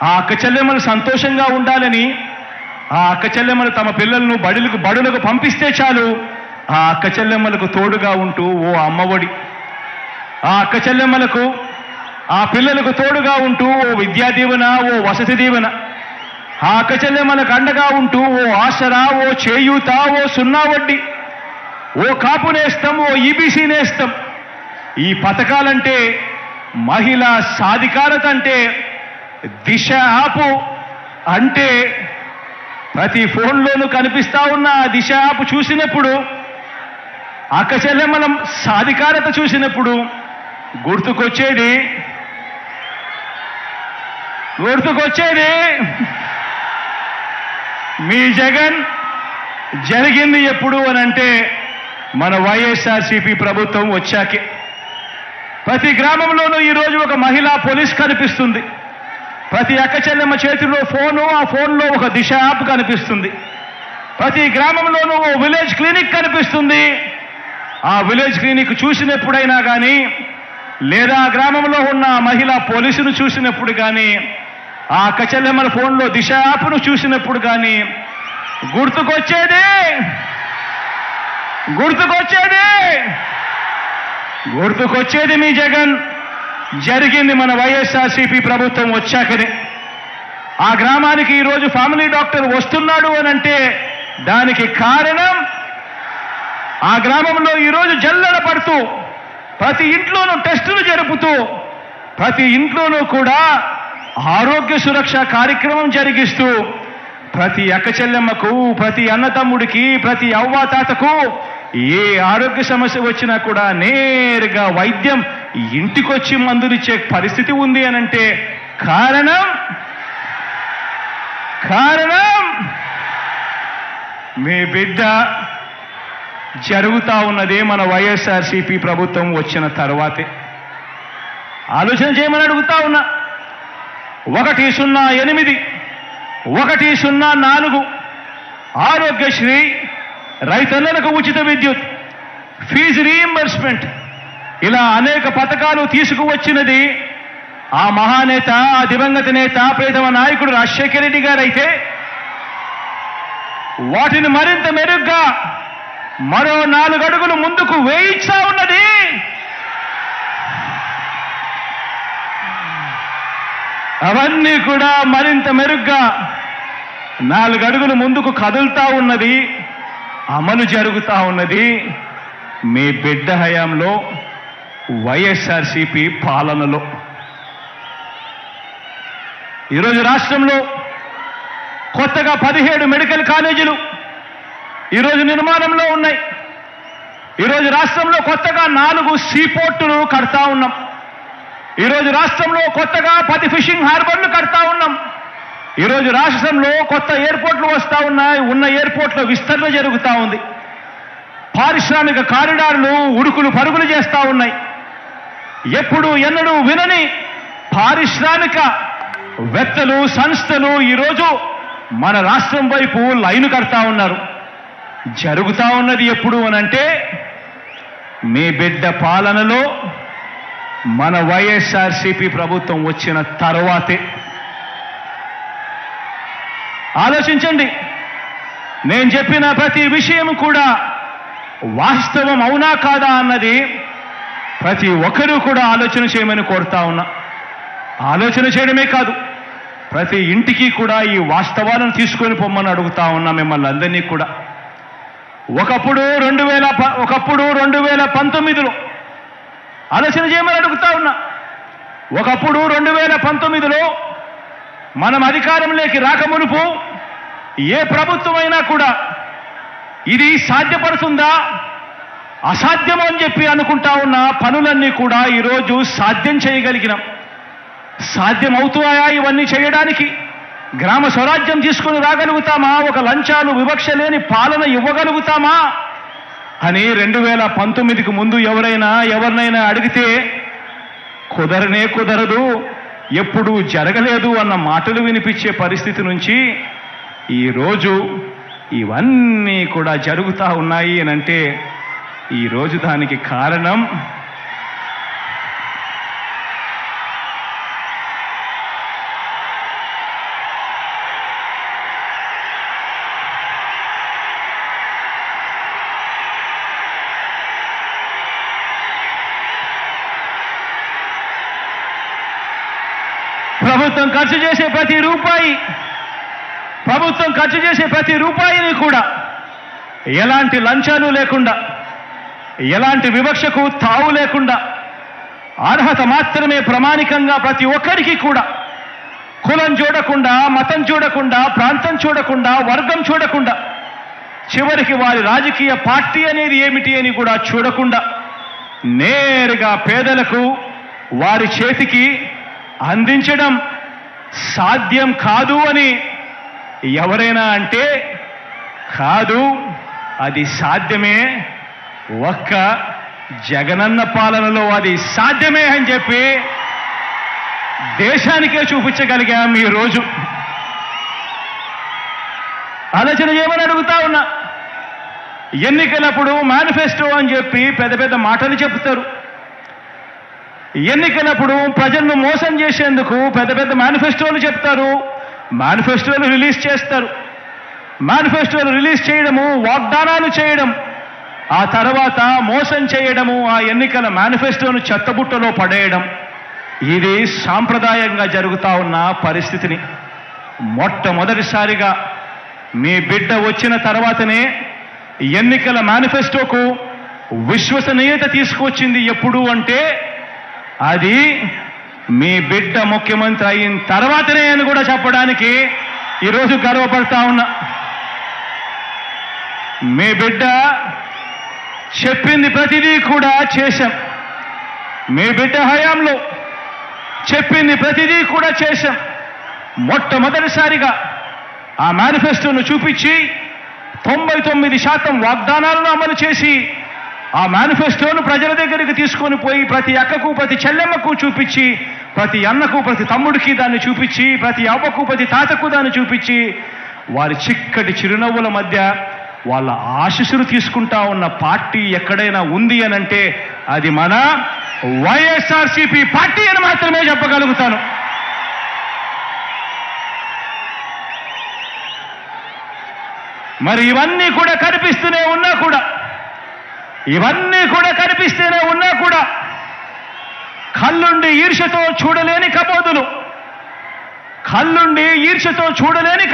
ఆ అక్క చెల్లెమ్మలు సంతోషంగా ఉండాలని, ఆ అక్క చెల్లెమ్మలు తమ పిల్లలను బడులకు పంపిస్తే చాలు ఆ అక్క చెల్లెమ్మలకు తోడుగా ఉంటూ ఓ అమ్మఒడి, ఆ అక్క చెల్లెమ్మలకు, ఆ పిల్లలకు తోడుగా ఉంటూ ఓ విద్యా దీవెన, ఓ వసతి దీవెన, ఆ అక్క చెల్లెమ్మలకు అండగా ఉంటూ ఓ ఆసరా, ఓ చేయూత, ఓ 0 వడ్డీ, ఓ కాపు నేస్తం, ఓ ఈబీసీ నేస్తం. ఈ పథకాలంటే, మహిళా సాధికారత అంటే, దిశ యాప్ అంటే ప్రతి ఫోన్లోనూ కనిపిస్తా ఉన్న ఆ దిశ యాప్ చూసినప్పుడు, అక్క చెల్లెమ్మల సాధికారత చూసినప్పుడు గుర్తుకొచ్చేది మీ జగన్. జరిగింది ఎప్పుడు అనంటే మన వైఎస్ఆర్సీపీ ప్రభుత్వం వచ్చాకే. ప్రతి గ్రామంలోనూ ఈరోజు ఒక మహిళా పోలీస్ కనిపిస్తుంది. ప్రతి అక్క చెల్లెమ్మ చేతిలో ఫోను, ఆ ఫోన్లో ఒక దిశ యాప్ కనిపిస్తుంది. ప్రతి గ్రామంలోనూ ఓ విలేజ్ క్లినిక్ కనిపిస్తుంది. ఆ విలేజ్ క్లినిక్ చూసినప్పుడైనా కానీ, లేదా ఆ గ్రామంలో ఉన్న మహిళా పోలీసును చూసినప్పుడు కానీ, ఆ అక్క చెల్లెమ్మల ఫోన్లో దిశ యాప్ను చూసినప్పుడు కానీ గుర్తుకొచ్చేది మీ జగన్. జరిగింది మన వైఎస్ఆర్సీపీ ప్రభుత్వం వచ్చాకనే. ఆ గ్రామానికి ఈరోజు ఫ్యామిలీ డాక్టర్ వస్తున్నాడు అనంటే దానికి కారణం ఆ గ్రామంలో ఈరోజు జల్లెడ పడుతూ, ప్రతి ఇంట్లోనూ టెస్టులు జరుపుతూ, ప్రతి ఇంట్లోనూ కూడా ఆరోగ్య సురక్ష కార్యక్రమం జరిగిస్తూ, ప్రతి అక్క చెల్లెమ్మకు, ప్రతి అన్నతమ్ముడికి, ప్రతి అవ్వాతాతకు ఏ ఆరోగ్య సమస్య వచ్చినా కూడా నేరుగా వైద్యం ఇంటికొచ్చి మందులిచ్చే పరిస్థితి ఉంది అనంటే కారణం మీ బిడ్డ. జరుగుతా ఉన్నదే మన వైఎస్ఆర్సీపీ ప్రభుత్వం వచ్చిన తర్వాతే. ఆలోచన చేయమని అడుగుతా ఉన్నా. 108, 104 ఆరోగ్యశ్రీ, రైతన్నలకు ఉచిత విద్యుత్, ఫీజు రీయింబర్స్మెంట్, ఇలా అనేక పథకాలు తీసుకువచ్చినది ఆ మహానేత, ఆ దివంగత నేత, ప్రియతమ నాయకుడు రాజశేఖర రెడ్డి గారు అయితే వాటిని మరింత మెరుగ్గా మరో 4 అడుగులు ముందుకు వేయిస్తా ఉన్నది అవన్నీ కూడా మరింత మెరుగ్గా 4 అడుగులు ముందుకు కదులుతా ఉన్నది, అమలు జరుగుతా ఉన్నది మీ బిడ్డ హయాంలో, వైఎస్ఆర్సీపీ పాలనలో. ఈరోజు రాష్ట్రంలో కొత్తగా 17 మెడికల్ కాలేజీలు ఈరోజు నిర్మాణంలో ఉన్నాయి. ఈరోజు రాష్ట్రంలో కొత్తగా 4 సీపోర్టులు కడతా ఉన్నాం. ఈరోజు రాష్ట్రంలో కొత్తగా 10 ఫిషింగ్ హార్బర్లు కడతా ఉన్నాం. ఈరోజు రాష్ట్రంలో కొత్త ఎయిర్పోర్ట్లు వస్తూ ఉన్నాయి. ఉన్న ఎయిర్పోర్ట్ల విస్తరణ జరుగుతూ ఉంది. పారిశ్రామిక కారిడార్లు ఉడుకులు పరుగులు చేస్తూ ఉన్నాయి. ఎప్పుడు ఎన్నడూ వినని పారిశ్రామిక వేత్తలు, సంస్థలు ఈరోజు మన రాష్ట్రం వైపు లైను కడతా ఉన్నారు. జరుగుతూ ఉన్నది ఎప్పుడు అనంటే మీ బిడ్డ పాలనలో, మన వైఎస్ఆర్సీపీ ప్రభుత్వం వచ్చిన తర్వాతే. ఆలోచించండి, నేను చెప్పిన ప్రతి విషయం కూడా వాస్తవం అవునా కాదా అన్నది ప్రతి ఒక్కరూ కూడా ఆలోచన చేయమని కోరుతా ఉన్నా. ఆలోచన చేయడమే కాదు, ప్రతి ఇంటికి కూడా ఈ వాస్తవాలను తీసుకొని పొమ్మని అడుగుతా ఉన్నా మిమ్మల్ని అందరినీ కూడా. ఒకప్పుడు 2019లో ఆలోచన చేయమని అడుగుతా ఉన్నా. ఒకప్పుడు 2019లో మనం అధికారంలోకి రాకమునుపు ఏ ప్రభుత్వమైనా కూడా ఇది సాధ్యపడుతుందా, అసాధ్యం అని చెప్పి అనుకుంటా ఉన్న పనులన్నీ కూడా ఈరోజు సాధ్యం చేయగలిగినాం. సాధ్యమవుతాయా ఇవన్నీ చేయడానికి? గ్రామ స్వరాజ్యం తీసుకుని రాగలుగుతామా? ఒక లంచాలు వివక్ష లేని పాలన ఇవ్వగలుగుతామా అని 2019కు ముందు ఎవరినైనా అడిగితే కుదరనే కుదరదు, ఎప్పుడూ జరగలేదు అన్న మాటలు వినిపించే పరిస్థితి నుంచి ఈరోజు ఇవన్నీ కూడా జరుగుతూ ఉన్నాయి అని అంటే ఈరోజు దానికి కారణం ప్రభుత్వం ఖర్చు చేసే ప్రతి రూపాయిని కూడా ఎలాంటి లంచాలు లేకుండా, ఎలాంటి వివక్షకు తావు లేకుండా, అర్హత మాత్రమే ప్రమాణికంగా ప్రతి ఒక్కరికి కూడా, కులం చూడకుండా, మతం చూడకుండా, ప్రాంతం చూడకుండా, వర్గం చూడకుండా, చివరికి వారి రాజకీయ పార్టీ అనేది ఏమిటి అని కూడా చూడకుండా నేరుగా పేదలకు వారి చేతికి అందించడం సాధ్యం కాదు అని ఎవరైనా అంటే కాదు, అది సాధ్యమే. ఒక్క జగనన్న పాలనలో అది సాధ్యమే అని చెప్పి దేశానికే చూపించగలిగాం ఈరోజు. ఆలోచన చేయమని అడుగుతా ఉన్నా. ఎన్నికలప్పుడు మేనిఫెస్టో అని చెప్పి పెద్ద పెద్ద మాటలు చెప్తారు. ఎన్నికలప్పుడు ప్రజలను మోసం చేసేందుకు పెద్ద పెద్ద మేనిఫెస్టోలు చెప్తారు, మేనిఫెస్టోలు రిలీజ్ చేస్తారు. మేనిఫెస్టోలు రిలీజ్ చేయడము, వాగ్దానాలు చేయడం, ఆ తర్వాత మోసం చేయడము, ఆ ఎన్నికల మేనిఫెస్టోను చెత్తబుట్టలో పడేయడం, ఇది సాంప్రదాయంగా జరుగుతూ ఉన్న పరిస్థితిని మొట్టమొదటిసారిగా మీ బిడ్డ వచ్చిన తర్వాతనే ఎన్నికల మేనిఫెస్టోకు విశ్వసనీయత తీసుకొచ్చింది. ఎప్పుడు అంటే అది మీ బిడ్డ ముఖ్యమంత్రి అయిన తర్వాతనే అని కూడా చెప్పడానికి ఈరోజు గర్వపడతా ఉన్నా. మీ బిడ్డ చెప్పింది ప్రతిదీ కూడా చేశాం. మీ బిడ్డ హయాంలో చెప్పింది ప్రతిదీ కూడా చేశాం. మొట్టమొదటిసారిగా ఆ మేనిఫెస్టోను చూపించి 99% వాగ్దానాలను అమలు చేసి ఆ మేనిఫెస్టోను ప్రజల దగ్గరికి తీసుకొని పోయి ప్రతి అక్కకు, ప్రతి చెల్లెమ్మకు చూపించి, ప్రతి అన్నకు, ప్రతి తమ్ముడికి దాన్ని చూపించి, ప్రతి అవ్వకు, ప్రతి తాతకు దాన్ని చూపించి, వారి చిక్కటి చిరునవ్వుల మధ్య వాళ్ళ ఆశీస్సులు తీసుకుంటా ఉన్న పార్టీ ఎక్కడైనా ఉంది అనంటే అది మన వైఎస్ఆర్సీపీ పార్టీ అని మాత్రమే చెప్పగలుగుతాను. మరి ఇవన్నీ కూడా కనిపిస్తూనే ఉన్నా కూడా కళ్ళుండి ఈర్ష్యతో చూడలేని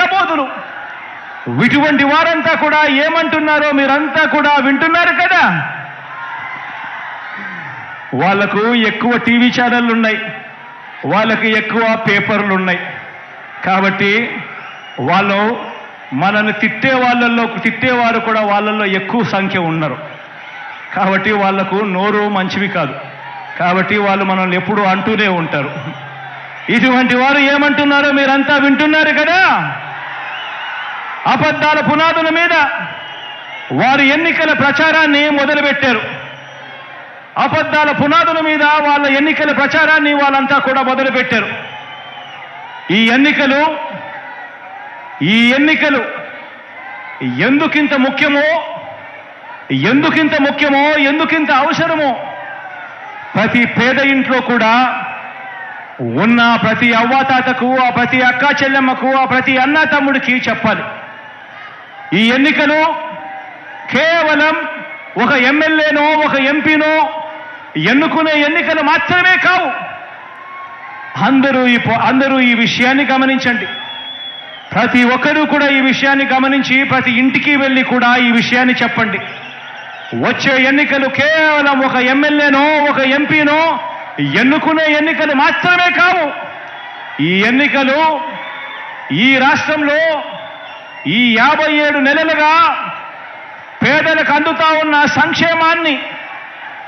కబోదులు ఇటువంటి వారంతా కూడా ఏమంటున్నారో మీరంతా కూడా వింటున్నారు కదా. వాళ్లకు ఎక్కువ టీవీ ఛానళ్ళు ఉన్నాయి, వాళ్ళకి ఎక్కువ పేపర్లు ఉన్నాయి. కాబట్టి వాళ్ళు మనల్ని తిట్టేవారు కూడా వాళ్ళల్లో ఎక్కువ సంఖ్య ఉన్నారు. కాబట్టి వాళ్లకు నోరు మంచివి కాదు. కాబట్టి వాళ్ళు మనల్ని ఎప్పుడూ అంటూనే ఉంటారు. ఇటువంటి వారు ఏమంటున్నారో మీరంతా వింటున్నారు కదా. అబద్ధాల పునాదుల మీద వారి ఎన్నికల ప్రచారాన్ని మొదలుపెట్టారు. అబద్ధాల పునాదుల మీద వాళ్ళ ఎన్నికల ప్రచారాన్ని వాళ్ళంతా కూడా మొదలుపెట్టారు. ఈ ఎన్నికలు ఎందుకింత ముఖ్యమో, ఎందుకింత అవసరమో ప్రతి పేద ఇంట్లో కూడా ఉన్న ప్రతి అవ్వాతాతకు, ఆ ప్రతి అక్కా చెల్లెమ్మకు, ఆ ప్రతి అన్న తమ్ముడికి చెప్పాలి. ఈ ఎన్నికలు కేవలం ఒక ఎమ్మెల్యేనో ఒక ఎంపీనో ఎన్నుకునే ఎన్నికలు మాత్రమే కావు. అందరూ ఈ విషయాన్ని గమనించండి. ప్రతి ఒక్కరూ కూడా ఈ విషయాన్ని గమనించి ప్రతి ఇంటికి వెళ్ళి కూడా ఈ విషయాన్ని చెప్పండి. వచ్చే ఎన్నికలు కేవలం ఒక ఎమ్మెల్యేనో ఒక ఎంపీనో ఎన్నుకునే ఎన్నికలు మాత్రమే కావు. ఈ ఎన్నికలు ఈ రాష్ట్రంలో ఈ 57 నెలలుగా పేదలకు అందుతా ఉన్న సంక్షేమాన్ని,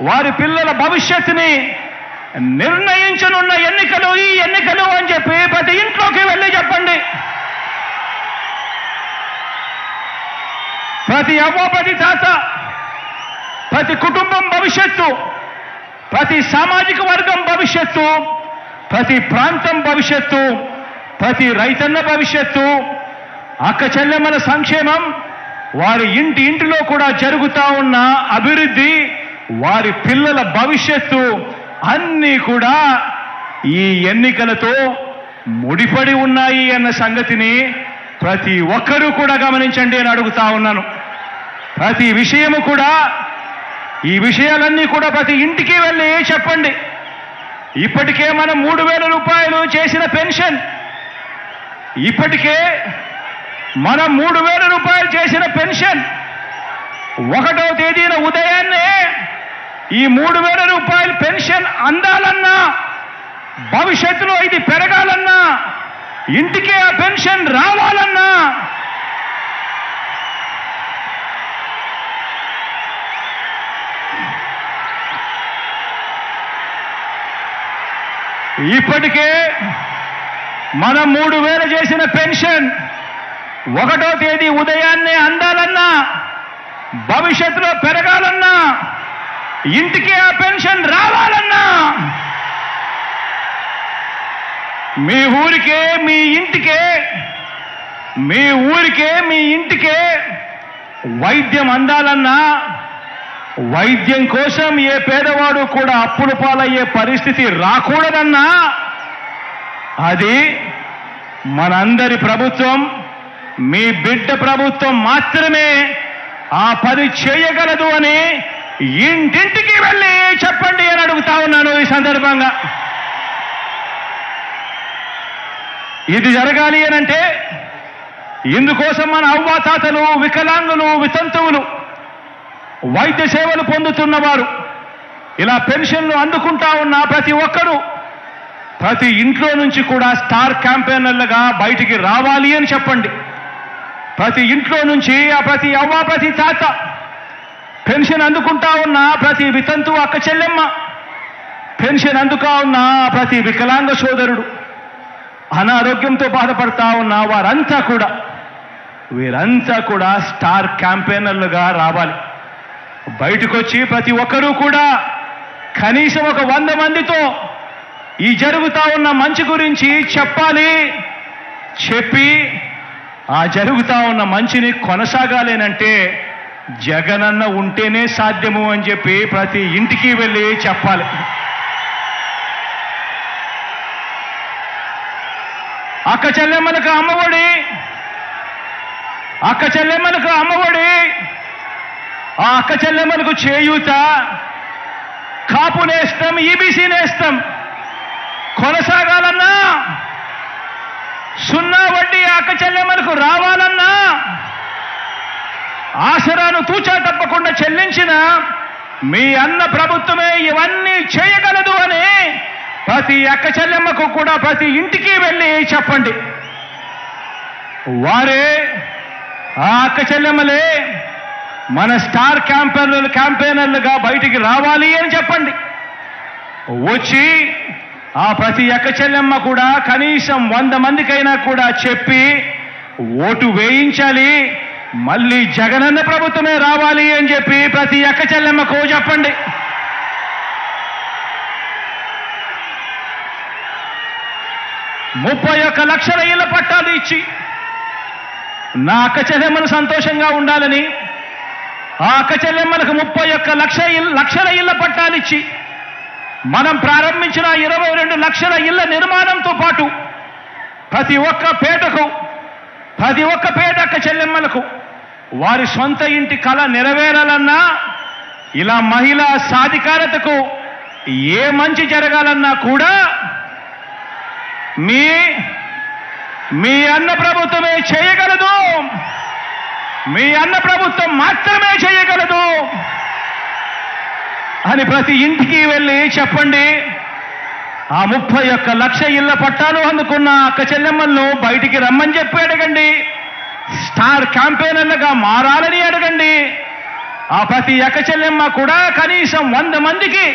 వారి పిల్లల భవిష్యత్తుని నిర్ణయించనున్న ఎన్నికలు ఈ ఎన్నికలు అని చెప్పి ప్రతి ఇంట్లోకి వెళ్ళి చెప్పండి. ప్రతి అవ్వ, ప్రతి తాత, ప్రతి కుటుంబం భవిష్యత్తు, ప్రతి సామాజిక వర్గం భవిష్యత్తు, ప్రతి ప్రాంతం భవిష్యత్తు, ప్రతి రైతన్న భవిష్యత్తు, అక్క చెల్లెమ్మల సంక్షేమం, వారి ఇంటిలో కూడా జరుగుతా ఉన్న అభివృద్ధి, వారి పిల్లల భవిష్యత్తు అన్నీ కూడా ఈ ఎన్నికలతో ముడిపడి ఉన్నాయి అన్న సంగతిని ప్రతి ఒక్కరూ కూడా గమనించండి అని అడుగుతా ఉన్నాను. ప్రతి విషయము కూడా, ఈ విషయాలన్నీ కూడా ప్రతి ఇంటికి వెళ్ళి చెప్పండి. ఇప్పటికే మనం 3,000 రూపాయలు చేసిన పెన్షన్, మనం 3,000 రూపాయలు చేసిన పెన్షన్ 1వ తేదీన ఉదయాన్నే ఈ 3,000 రూపాయల పెన్షన్ అందాలన్నా, భవిష్యత్తులో ఇది పెరగాలన్నా, ఇంటికే ఆ పెన్షన్ రావాలన్నా ఇప్పటికే మనం 3,000 చేసిన పెన్షన్ 1వ తేదీ ఉదయాన్నే అందాలన్నా, భవిష్యత్తులో పెరగాలన్నా, ఇంటికి ఆ పెన్షన్ రావాలన్నా, మీ ఊరికే మీ ఇంటికే వైద్యం అందాలన్నా, వైద్యం కోసం ఏ పేదవాడు కూడా అప్పుల పాలయ్యే పరిస్థితి రాకూడదన్నా, అది మనందరి ప్రభుత్వం, మీ బిడ్డ ప్రభుత్వం మాత్రమే ఆ పని చేయగలదు అని ఇంటింటికి వెళ్ళి చెప్పండి అని అడుగుతా ఉన్నాను ఈ సందర్భంగా. ఇది జరగాలి అనంటే ఇందుకోసం మన అవ్వాతాతలు, వికలాంగులు, వితంతువులు, వైద్య సేవలు పొందుతున్నవారు, ఇలా పెన్షన్లు అందుకుంటా ఉన్న ప్రతి ఒక్కరూ ప్రతి ఇంట్లో నుంచి కూడా స్టార్ క్యాంపెయినర్లుగా బయటికి రావాలి అని చెప్పండి. ప్రతి ఇంట్లో నుంచి ఆ ప్రతి అవ్వ, ప్రతి తాత, పెన్షన్ అందుకుంటా ఉన్న ప్రతి వితంతు అక్క చెల్లెమ్మ, పెన్షన్ అందుకా ఉన్న ప్రతి వికలాంగ సోదరుడు, అనారోగ్యంతో బాధపడతా ఉన్న వీరంతా కూడా స్టార్ క్యాంపెయినర్లుగా రావాలి. బయటకు వచ్చి ప్రతి ఒక్కరూ కూడా కనీసం ఒక 100 మందితో ఈ జరుగుతా ఉన్న మంచి గురించి చెప్పాలి. చెప్పి ఆ జరుగుతా ఉన్న మంచిని కొనసాగాలేనంటే జగనన్న ఉంటేనే సాధ్యము అని చెప్పి ప్రతి ఇంటికి వెళ్ళి చెప్పాలి. అక్క చెల్లెమ్మలకు అమ్మఒడి, అక్క చెల్లెమ్మలకు అమ్మఒడి, ఆ అక్క చెల్లెమ్మలకు చేయూత, కాపు నేస్తం, ఈబీసీ నేస్తం కొనసాగాలన్నా, సున్నా వడ్డీ అక్క చెల్లెమ్మలకు రావాలన్నా, ఆసరాను తూచా తప్పకుండా చెల్లించిన మీ అన్న ప్రభుత్వమే ఇవన్నీ చేయగలదు అని ప్రతి అక్క చెల్లెమ్మకు కూడా ప్రతి ఇంటికి వెళ్ళి చెప్పండి. వారే, ఆ అక్క చెల్లెమ్మలే మన స్టార్ క్యాంపెయినర్లుగా బయటికి రావాలి అని చెప్పండి. వచ్చి ఆ ప్రతి అక్క చెల్లెమ్మ కూడా కనీసం 100 మందికైనా కూడా చెప్పి ఓటు వేయించాలి, మళ్ళీ జగనన్న ప్రభుత్వమే రావాలి అని చెప్పి ప్రతి అక్క చెల్లెమ్మకు చెప్పండి. ముప్పై 31 లక్షల ఇళ్ల పట్టాలు ఇచ్చి నా అక్క చెల్లెమ్మలు సంతోషంగా ఉండాలని, ఆ అక్క చెల్లెమ్మలకు 31 లక్షల ఇళ్ల పట్టాలు ఇచ్చి మనం ప్రారంభించిన 22 లక్షల ఇళ్ల నిర్మాణంతో పాటు ప్రతి ఒక్క పేట అక్క చెల్లెమ్మలకు వారి సొంత ఇంటి కళ నెరవేరాలన్నా, ఇలా మహిళా సాధికారతకు ఏ మంచి జరగాలన్నా కూడా మీ అన్న ప్రభుత్వమే చేయగలదు, మీ అన్న ప్రభుత్వం మాత్రమే చేయగలదు అని ప్రతి ఇంటికి వెళ్ళి చెప్పండి. ఆ 31 లక్ష ఇళ్ల పట్టాలు అందుకున్న అక్క చెల్లెమ్మలను బయటికి రమ్మని చెప్పి అడగండి. స్టార్ క్యాంపెయినర్లుగా మారాలని అడగండి. ఆ ప్రతి అక్క చెల్లెమ్మ కూడా కనీసం 100 మందికి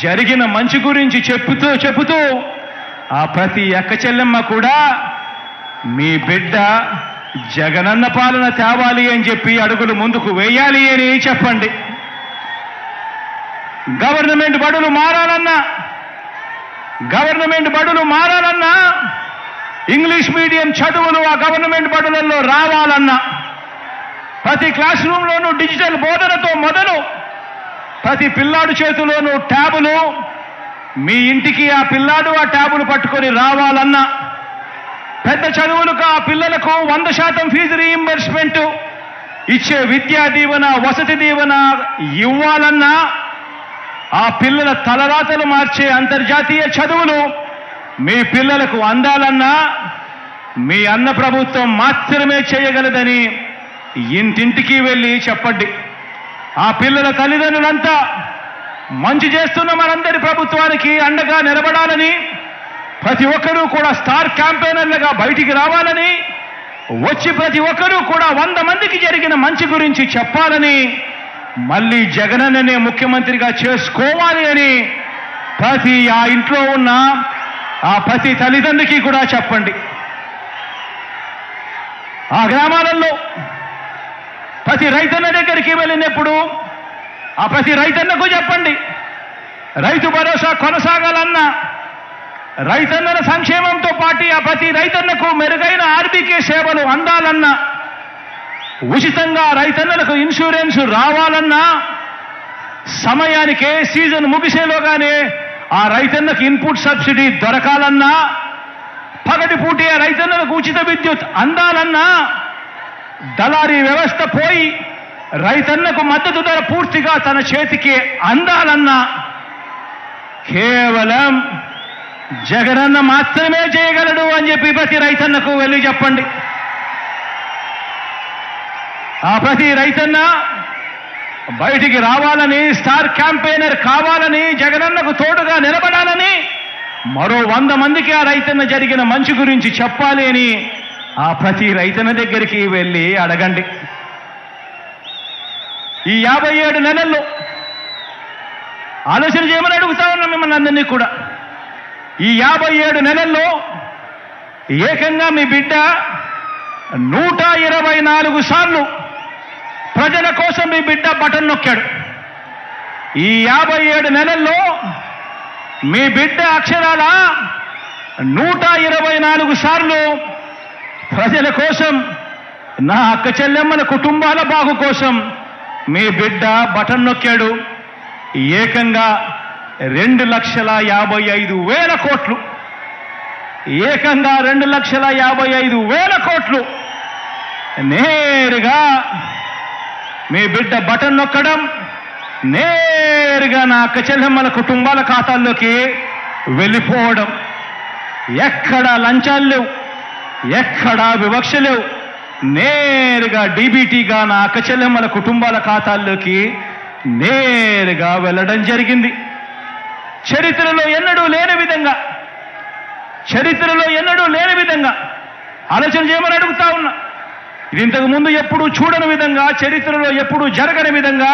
జరిగిన మంచి గురించి చెబుతూ ఆ ప్రతి అక్క చెల్లెమ్మ కూడా మీ బిడ్డ జగనన్న పాలన తేవాలి అని చెప్పి అడుగులు ముందుకు వేయాలి అని చెప్పండి. గవర్నమెంట్ బడులు మారాలన్నా, ఇంగ్లీష్ మీడియం చదువులు ఆ గవర్నమెంట్ బడులలో రావాలన్నా, ప్రతి క్లాస్ రూమ్లోనూ డిజిటల్ బోధనతో మొదలు ప్రతి పిల్లాడు చేతిలోనూ ట్యాబులు, మీ ఇంటికి ఆ పిల్లాడు ఆ ట్యాబులు పట్టుకొని రావాలన్నా, పెద్ద చదువులకు ఆ పిల్లలకు 100% ఫీజు రీయింబర్స్మెంట్ ఇచ్చే విద్యా దీవెన, వసతి దీవెన ఇవ్వాలన్నా, ఆ పిల్లల తలరాతలు మార్చే అంతర్జాతీయ చదువులు మీ పిల్లలకు అందాలన్నా మీ అన్న ప్రభుత్వం మాత్రమే చేయగలదని ఇంటింటికి వెళ్ళి చెప్పండి. ఆ పిల్లల తల్లిదండ్రులంతా మంచి చేస్తున్న మనందరి ప్రభుత్వానికి అండగా నిలబడాలని, ప్రతి ఒక్కరూ కూడా స్టార్ క్యాంపెయినర్లుగా బయటికి రావాలని, వచ్చి ప్రతి ఒక్కరూ కూడా 100 మందికి జరిగిన మంచి గురించి చెప్పాలని, మళ్ళీ జగనన్ననే ముఖ్యమంత్రిగా చేసుకోవాలి అని ప్రతి ఆ ఇంట్లో ఉన్న ఆ ప్రతి తల్లిదండ్రికి కూడా చెప్పండి. ఆ గ్రామాలలో ప్రతి రైతన్న దగ్గరికి వెళ్ళినప్పుడు ఆ ప్రతి రైతన్నకు చెప్పండి, రైతు భరోసా కొనసాగాలన్నా, రైతన్నల సంక్షేమంతో పాటు ఆ ప్రతి రైతన్నకు మెరుగైన ఆర్బీకే సేవలు అందాలన్నా, ఉచితంగా రైతన్నలకు ఇన్సూరెన్స్ రావాలన్నా, సమయానికే సీజన్ ముగిసేలోగానే ఆ రైతన్నకు ఇన్పుట్ సబ్సిడీ దొరకాలన్నా, పగటిపూటే రైతన్నలకు ఉచిత విద్యుత్ అందాలన్నా, దళారీ వ్యవస్థ పోయి రైతన్నకు మద్దతు ధర పూర్తిగా తన చేతికి అందాలన్నా కేవలం జగనన్న మాత్రమే చేయగలడు అని చెప్పి ప్రతి రైతన్నకు వెళ్ళి చెప్పండి. ఆ ప్రతి రైతన్న బయటికి రావాలని, స్టార్ క్యాంపెయినర్ కావాలని, జగనన్నకు తోడుగా నిలబడాలని, మరో 100 మందికి ఆ రైతన్న జరిగిన మంచి గురించి చెప్పాలి అని ఆ ప్రతి రైతన్న దగ్గరికి వెళ్ళి అడగండి. ఈ 57 నెలల్లో ఆలోచన చేయమని అడుగుతా ఉన్నాం మిమ్మల్ని అందరినీ కూడా. ఈ 57 నెలల్లో ఏకంగా మీ బిడ్డ 124 సార్లు ప్రజల కోసం మీ బిడ్డ బటన్ నొక్కాడు. ఈ 57 నెలల్లో మీ బిడ్డ అక్షరాల 124 సార్లు ప్రజల కోసం, నా అక్క చెల్లెమ్మల కుటుంబాల బాగు కోసం మీ బిడ్డ బటన్ నొక్కాడు. ఏకంగా 2,55,000 కోట్లు, ఏకంగా 2,55,000 కోట్లు నేరుగా మీ బిడ్డ బటన్ నొక్కడం, నేరుగా నా అక్క చెల్లెమ్మల కుటుంబాల ఖాతాల్లోకి వెళ్ళిపోవడం. ఎక్కడా లంచాలు లేవు, ఎక్కడా వివక్ష లేవు. నేరుగా డీబీటీగా నా అక్క చెల్లెమ్మల కుటుంబాల ఖాతాల్లోకి నేరుగా వెళ్ళడం జరిగింది. చరిత్రలో ఎన్నడూ లేని విధంగా, చరిత్రలో ఎన్నడూ లేని విధంగా ఆలోచన చేయమని అడుగుతా ఉన్నా. ఇది ఇంతకు ముందు ఎప్పుడూ చూడని విధంగా, చరిత్రలో ఎప్పుడూ జరగని విధంగా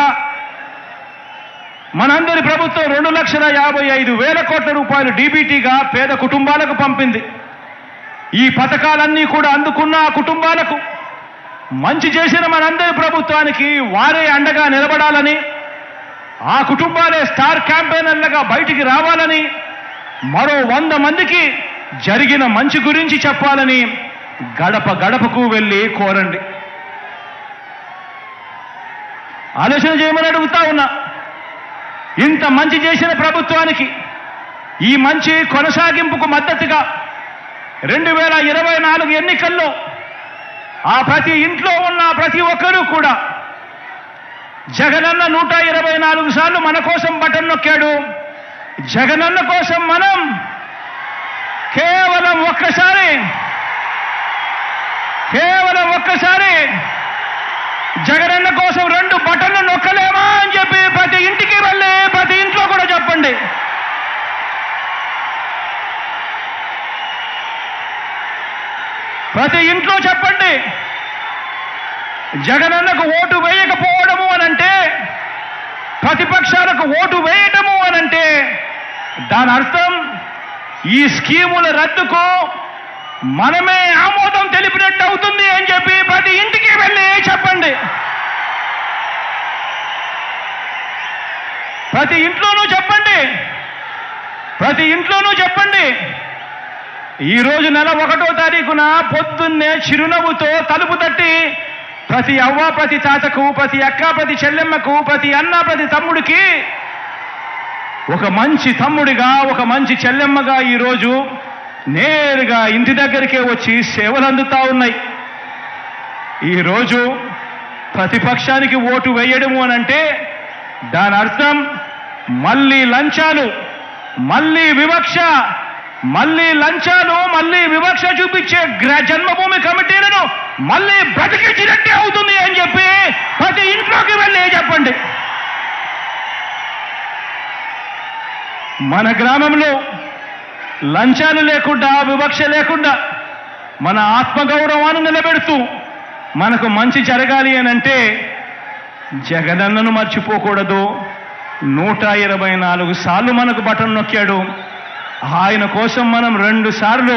మనందరి ప్రభుత్వం 2,55,000 కోట్ల రూపాయలు డీబీటీగా పేద కుటుంబాలకు పంపింది. ఈ పథకాలన్నీ కూడా అందుకున్న ఆ కుటుంబాలకు మంచి చేసిన మనందరి ప్రభుత్వానికి వారే అండగా నిలబడాలని, ఆ కుటుంబాలే స్టార్ క్యాంపెయినర్లుగా బయటికి రావాలని, మరో 100 మందికి జరిగిన మంచి గురించి చెప్పాలని గడప గడపకు వెళ్ళి కోరండి. ఆలోచన చేయమని అడుగుతా ఉన్నా. ఇంత మంచి చేసిన ప్రభుత్వానికి ఈ మంచి కొనసాగింపుకు మద్దతుగా 2024 ఎన్నికల్లో ఆ ప్రతి ఇంట్లో ఉన్న ప్రతి ఒక్కరూ కూడా జగనన్న 124 సార్లు మన కోసం బటన్ నొక్కాడు. జగనన్న కోసం మనం కేవలం ఒక్కసారి జగనన్న కోసం 2 బటన్లు నొక్కలేమా అని చెప్పి ప్రతి ఇంటికి వెళ్ళి ప్రతి ఇంట్లో కూడా చెప్పండి. ప్రతి ఇంట్లో చెప్పండి. జగనన్నకు ఓటు వేయకపోవడము అనంటే, ప్రతిపక్షాలకు ఓటు వేయటము అనంటే దాని అర్థం ఈ స్కీముల రద్దుకు మనమే ఆమోదం తెలిపినట్టు అవుతుంది అని చెప్పి ప్రతి ఇంటికి వెళ్ళి చెప్పండి. ప్రతి ఇంట్లోనూ చెప్పండి. ఈరోజు నెల 1వ తారీఖున పొద్దున్నే చిరునవ్వుతో తలుపు తట్టి ప్రతి అవ్వ, ప్రతి తాతకు, ప్రతి అక్క, ప్రతి చెల్లెమ్మకు, ప్రతి అన్న, ప్రతి తమ్ముడికి ఒక మంచి తమ్ముడిగా, ఒక మంచి చెల్లెమ్మగా ఈరోజు నేరుగా ఇంటి దగ్గరికే వచ్చి సేవలు అందుతా ఉన్నాయి. ఈరోజు ప్రతిపక్షానికి ఓటు వేయడము అనంటే దాని అర్థం మళ్ళీ లంచాలు, మళ్ళీ వివక్ష, మళ్ళీ వివక్ష చూపించే జన్మభూమి కమిటీలను మళ్ళీ బ్రతికించినట్టే అవుతుంది అని చెప్పి ప్రతి ఇంట్లోకి వెళ్ళి చెప్పండి. మన గ్రామంలో లంచాలు లేకుండా, వివక్ష లేకుండా మన ఆత్మగౌరవాన్ని నిలబెడుతూ మనకు మంచి జరగాలి అనంటే జగనన్నను మర్చిపోకూడదు. 124 సార్లు మనకు బటన్ నొక్కాడు. ఆయన కోసం మనం 2 సార్లు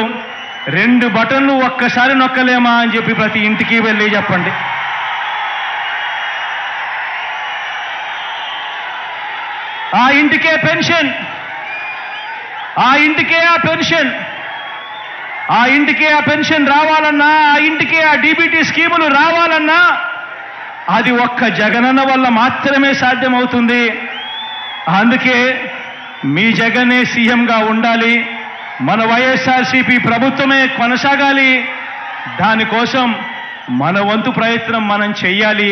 2 బటన్లు ఒక్కసారి నొక్కలేమా అని చెప్పి ప్రతి ఇంటికి వెళ్ళి చెప్పండి. ఆ ఇంటికే పెన్షన్, ఆ పెన్షన్ రావాలన్నా, ఆ ఇంటికే ఆ డీబీటీ స్కీములు రావాలన్నా అది ఒక్క జగనన్న వల్ల మాత్రమే సాధ్యమవుతుంది. అందుకే మీ జగనే సీఎంగా ఉండాలి, మన వైఎస్ఆర్సీపీ ప్రభుత్వమే కొనసాగాలి. దానికోసం మన వంతు ప్రయత్నం మనం చెయ్యాలి.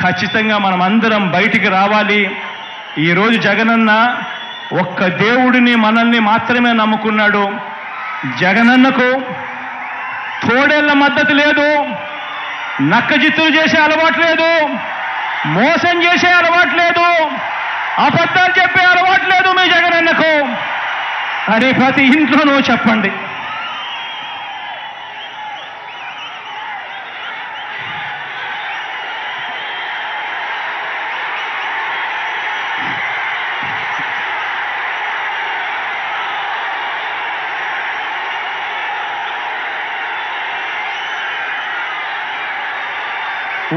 ఖచ్చితంగా మనం అందరం బయటికి రావాలి. ఈరోజు జగనన్న ఒక్క దేవుడిని, మనల్ని మాత్రమే నమ్ముకున్నాడు. జగనన్నకు తోడేళ్ల మద్దతు లేదు, నక్కజిత్తులు చేసే అలవాటు లేదు, మోసం చేసే అలవాటు లేదు, అబద్ధాలు చెప్పే అలవాటు లేదు మీ జగనన్నకు అని ప్రతి ఇంట్లోనూ చెప్పండి.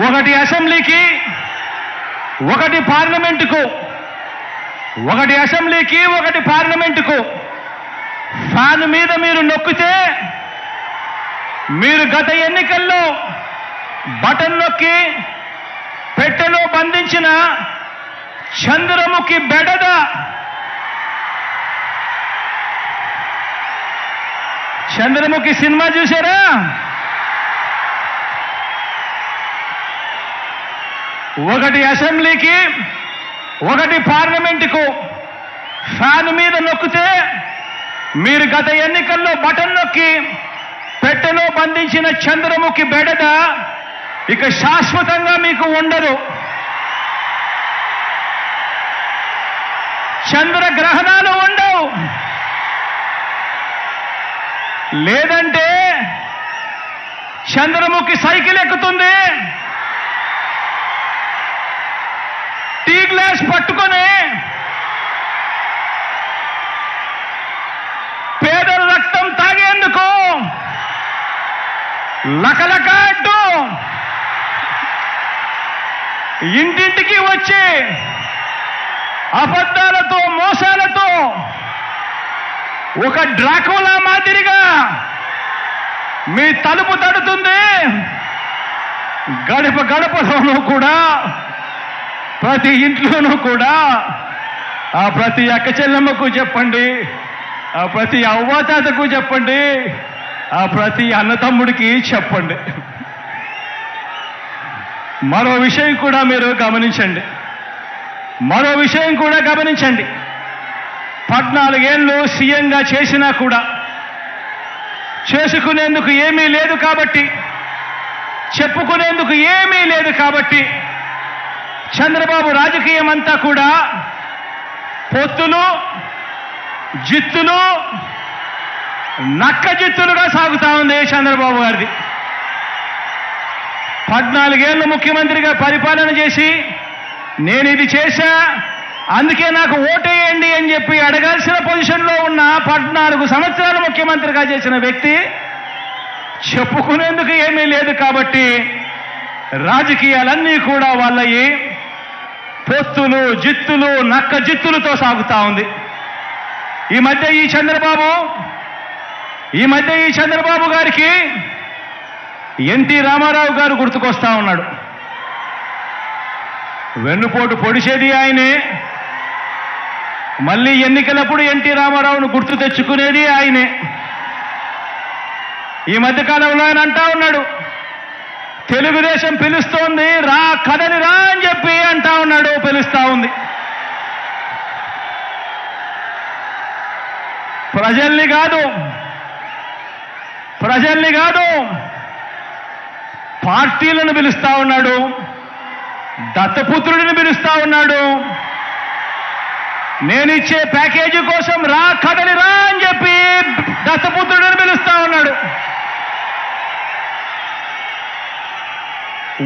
ఒకటి అసెంబ్లీకి, ఒకటి పార్లమెంటుకు, ఫ్యాన్ మీద మీరు నొక్కితే మీరు గత ఎన్నికల్లో బటన్ నొక్కి పెట్టెలో బంధించిన చంద్రముఖి బెడద, చంద్రముఖి సినిమా చూసారా? ఒకటి అసెంబ్లీకి, ఒకటి పార్లమెంటుకు ఫ్యాన్ మీద నొక్కితే మీరు గత ఎన్నికల్లో బటన్ నొక్కి పెట్టెలో బంధించిన చంద్రముఖి బెడద ఇక శాశ్వతంగా మీకు ఉండదు. చంద్రగ్రహణాలు ఉండవు. లేదంటే చంద్రముఖి సైకిల్ ఎక్కుతుంది, టీ గ్లాస్ పట్టుకొని పేదల రక్తం తాగేందుకు లకలక అంటూ ఇంటింటికి వచ్చి అబద్ధాలతో మోసాలతో ఒక డ్రాకులా మాదిరిగా మీ తలుపు తడుతుంది. గడప గడపలోనూ కూడా, ప్రతి ఇంట్లోనూ కూడా ఆ ప్రతి అక్క చెల్లెమ్మకు చెప్పండి, ఆ ప్రతి అవ్వాతాతకు చెప్పండి, ఆ ప్రతి అన్నతమ్ముడికి చెప్పండి. మరో విషయం కూడా మీరు గమనించండి. 14 ఏళ్ళు సీఎంగా చేసినా కూడా చేసుకునేందుకు ఏమీ లేదు కాబట్టి, చెప్పుకునేందుకు ఏమీ లేదు కాబట్టి చంద్రబాబు రాజకీయం అంతా కూడా పొత్తులు, జిత్తులు, నక్క జిత్తులుగా సాగుతా ఉంది చంద్రబాబు గారిది. 14 ఏళ్ళు ముఖ్యమంత్రిగా పరిపాలన చేసి నేను ఇది చేశా, అందుకే నాకు ఓటేయండి అని చెప్పి అడగాల్సిన పొజిషన్లో ఉన్న 14 సంవత్సరాలు ముఖ్యమంత్రిగా చేసిన వ్యక్తి చెప్పుకునేందుకు ఏమీ లేదు కాబట్టి రాజకీయాలన్నీ కూడా వాళ్ళయి పొత్తులు, జిత్తులు, నక్క జిత్తులతో సాగుతా ఉంది. ఈ మధ్య ఈ చంద్రబాబు గారికి ఎన్టీ రామారావు గారు గుర్తుకొస్తా ఉన్నాడు. వెన్నుపోటు పొడిచేది ఆయనే, మళ్ళీ ఎన్నికలప్పుడు ఎన్టీ రామారావును గుర్తు తెచ్చుకునేది ఆయనే. ఈ మధ్యకాలంలో ఆయన అంటా ఉన్నాడు, తెలుగుదేశం పిలుస్తోంది, రా కదలి రా అని చెప్పి అంటా ఉన్నాడు, పిలుస్తా ఉంది. ప్రజల్ని కాదు పార్టీలను పిలుస్తా ఉన్నాడు, దత్తపుత్రుడిని పిలుస్తా ఉన్నాడు. నేనిచ్చే ప్యాకేజీ కోసం రా కదలి రా అని చెప్పి దత్తపుత్రుడిని పిలుస్తా ఉన్నాడు.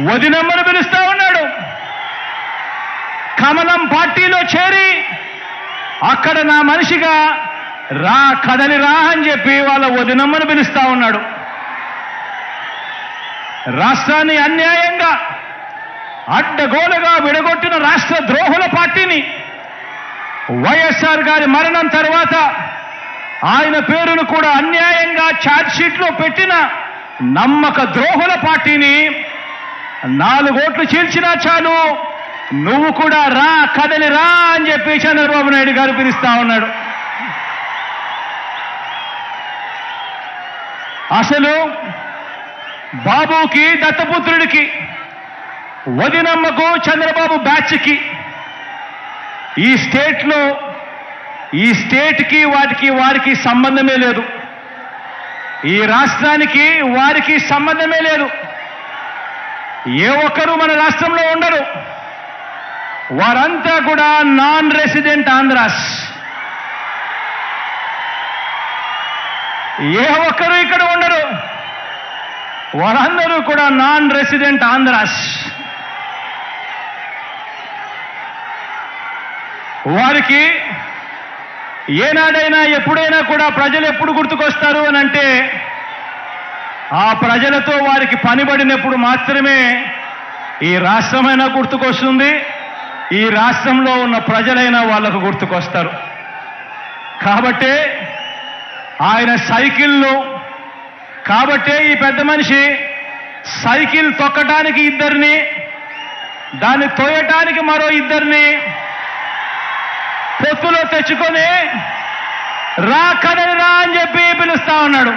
వదినమ్మను పిలుస్తా ఉన్నాడు. కమలం పార్టీలో చేరి అక్కడ నా మనిషిగా రా కదలి రా అని చెప్పి వాళ్ళ వదినమ్మను పిలుస్తా ఉన్నాడు. రాష్ట్రాన్ని అన్యాయంగా అడ్డగోలుగా విడగొట్టిన రాష్ట్ర ద్రోహుల పార్టీని, వైఎస్ఆర్ గారి మరణం తర్వాత ఆయన పేరును కూడా అన్యాయంగా ఛార్జ్షీట్లో పెట్టిన నమ్మక ద్రోహుల పార్టీని 4 ఓట్లు చీల్చినా చాలు, నువ్వు కూడా రా కదలి రా అని చెప్పి చంద్రబాబు నాయుడు గారు పిలుస్తా ఉన్నాడు. అసలు బాబుకి, దత్తపుత్రుడికి, వదినమ్మకు, చంద్రబాబు బ్యాచ్కి ఈ స్టేట్కి వారికి సంబంధమే లేదు. ఈ రాష్ట్రానికి వారికి సంబంధమే లేదు. ఏ ఒక్కరూ మన రాష్ట్రంలో ఉండరు. వారంతా కూడా నాన్ రెసిడెంట్ ఆంధ్రాస్. ఏ ఒక్కరూ ఇక్కడ ఉండరు. వారందరూ కూడా నాన్ రెసిడెంట్ ఆంధ్రాస్. వారికి ఏనాడైనా ఎప్పుడైనా కూడా ప్రజలు ఎప్పుడు గుర్తుకొస్తారు అని అంటే, ఆ ప్రజలతో వారికి పనిబడినప్పుడు మాత్రమే ఈ రాష్ట్రమైనా గుర్తుకొస్తుంది, ఈ రాష్ట్రంలో ఉన్న ప్రజలైనా వాళ్ళకు గుర్తుకొస్తారు. కాబట్టే ఆయన కాబట్టే ఈ పెద్ద మనిషి సైకిల్ తొక్కటానికి 2, దాన్ని తోయటానికి మరో 2 పొత్తులో తెచ్చుకొని రా కదలి రా అని చెప్పి పిలుస్తా ఉన్నాడు.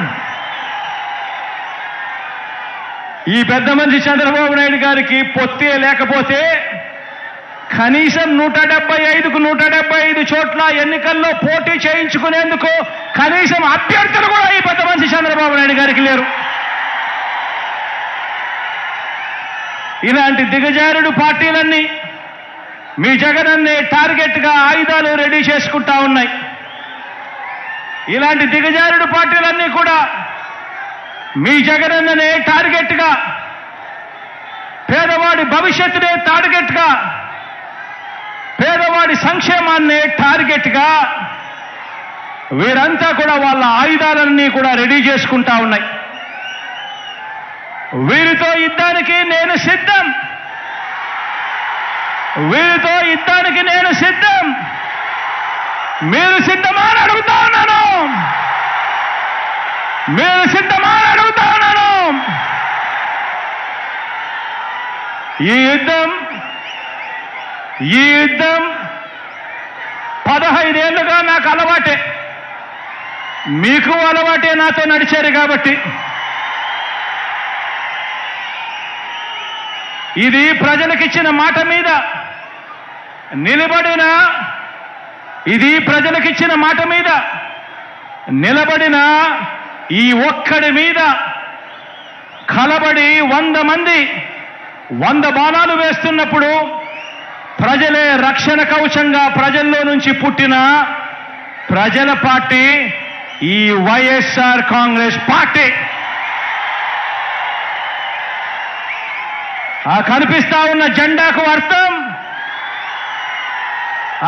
ఈ పెద్ద మనిషి చంద్రబాబు నాయుడు గారికి పొత్తే లేకపోతే కనీసం 175కు 175 చోట్ల ఎన్నికల్లో పోటీ చేయించుకునేందుకు కనీసం అభ్యర్థులు కూడా ఈ పెద్ద మనిషి చంద్రబాబు నాయుడు గారికి లేరు. ఇలాంటి దిగజారుడు పార్టీలన్నీ మీ జగనన్నే టార్గెట్గా ఆయుధాలు రెడీ చేసుకుంటా ఉన్నాయి. ఇలాంటి దిగజారుడు పార్టీలన్నీ కూడా మీ జగనన్ననే టార్గెట్గా, పేదవాడి భవిష్యత్తునే టార్గెట్గా, పేదవాడి సంక్షేమాన్నే టార్గెట్గా వీరంతా కూడా వాళ్ళ ఆయుధాలన్నీ కూడా రెడీ చేసుకుంటా ఉన్నాయి. వీరితో యుద్ధానికి నేను సిద్ధం, వీరితో యుద్ధానికి నేను సిద్ధం. మీరు సిద్ధమా అని అడుగుతా ఉన్నాను, మీరు సిద్ధమా అని అడుగుతా ఉన్నాను. ఈ యుద్ధం 15 ఏళ్లుగా నాకు అలవాటే, మీకు అలవాటే నాతో నడిచారు కాబట్టి. ఇది ప్రజలకిచ్చిన మాట మీద నిలబడిన, ఇది ప్రజలకిచ్చిన మాట మీద నిలబడిన ఈ ఒక్కడి మీద కలబడి 100 మంది 100 బాణాలు వేస్తున్నప్పుడు ప్రజలే రక్షణ కవచంగా ప్రజల్లో నుంచి పుట్టిన ప్రజల పార్టీ ఈ వైఎస్ఆర్ కాంగ్రెస్ పార్టీ. ఆ కనిపిస్తా ఉన్న జెండాకు అర్థం,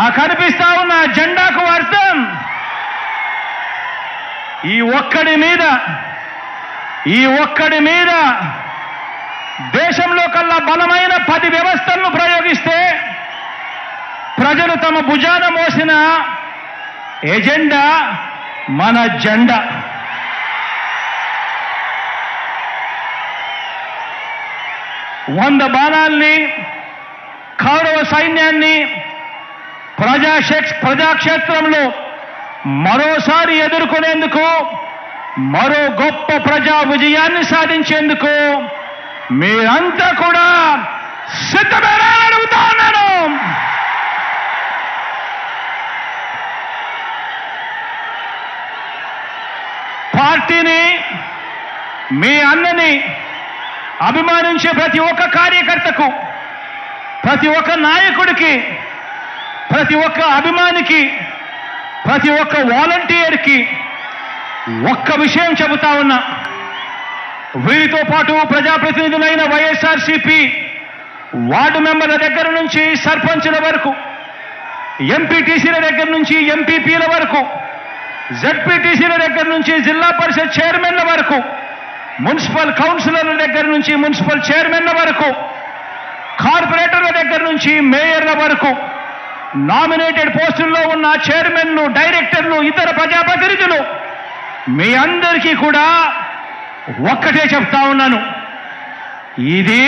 ఆ కనిపిస్తా ఉన్న జెండాకు అర్థం ఈ ఒక్కడి మీద దేశంలో కల్లా బలమైన 10 వ్యవస్థలను ప్రయోగిస్తే ప్రజలు తమ భుజాన మోసిన ఎజెండా మన జెండా. వంద బాణాల్ని, కౌరవ సైన్యాన్ని ప్రజాక్షేత్రంలో మరోసారి ఎదుర్కొనేందుకు, మరో గొప్ప ప్రజా విజయాన్ని సాధించేందుకు మీరంతా కూడా సిద్ధమేనా అని అడుగుతా ఉన్నాను. పార్టీని, మీ అన్నని అభిమానించే ప్రతి ఒక్క కార్యకర్తకు, ప్రతి ఒక్క నాయకుడికి, ప్రతి ఒక్క అభిమానికి, ప్రతి ఒక్క వాలంటీర్కి ఒక్క విషయం చెబుతా ఉన్నా. వీరితో పాటు ప్రజాప్రతినిధులైన వైఎస్ఆర్సీపీ వార్డు మెంబర్ల దగ్గర నుంచి సర్పంచుల వరకు, ఎంపీటీసీల దగ్గర నుంచి ఎంపీపీల వరకు, జెడ్పీటీసీల దగ్గర నుంచి జిల్లా పరిషత్ చైర్మన్ల వరకు, మున్సిపల్ కౌన్సిలర్ల దగ్గర నుంచి మున్సిపల్ చైర్మన్ల వరకు, కార్పొరేటర్ల దగ్గర నుంచి మేయర్ల వరకు, నామినేటెడ్ పోస్టుల్లో ఉన్న చైర్మన్లు, డైరెక్టర్లు, ఇతర ప్రజాప్రతినిధులు మీ అందరికీ కూడా ఒక్కటే చెప్తా ఉన్నాను, ఇది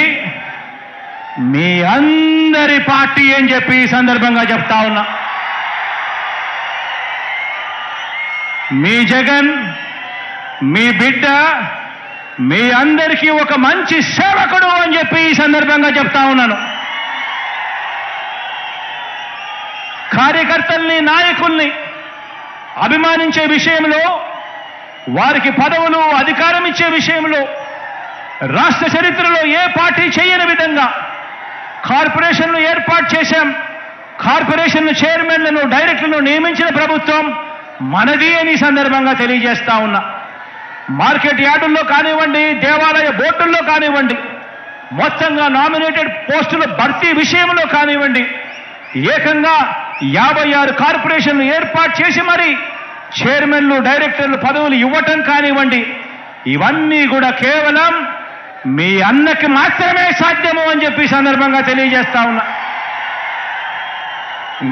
మీ అందరి పార్టీ అని చెప్పి ఈ సందర్భంగా చెప్తా ఉన్నా. మీ జగన్, మీ బిడ్డ మీ అందరికీ ఒక మంచి సేవకుడు అని చెప్పి ఈ సందర్భంగా చెప్తా ఉన్నాను. కార్యకర్తల్ని, నాయకుల్ని అభిమానించే విషయంలో, వారికి పదవులు, అధికారం ఇచ్చే విషయంలో రాష్ట్ర చరిత్రలో ఏ పార్టీ చేయని విధంగా కార్పొరేషన్లు ఏర్పాటు చేశాం. కార్పొరేషన్లు చైర్మన్లను, డైరెక్టర్లను నియమించిన ప్రభుత్వం మనది అని సందర్భంగా తెలియజేస్తా ఉన్నా. మార్కెట్ యార్డుల్లో కానివ్వండి, దేవాలయ బోర్డుల్లో కానివ్వండి, మొత్తంగా నామినేటెడ్ పోస్టుల భర్తీ విషయంలో కానివ్వండి, ఏకంగా 56 కార్పొరేషన్లు ఏర్పాటు చేసి మరి చైర్మన్లు, డైరెక్టర్లు పదవులు ఇవ్వటం కానివ్వండి, ఇవన్నీ కూడా కేవలం మీ అన్నకి మాత్రమే సాధ్యము అని చెప్పి సందర్భంగా తెలియజేస్తా ఉన్నా.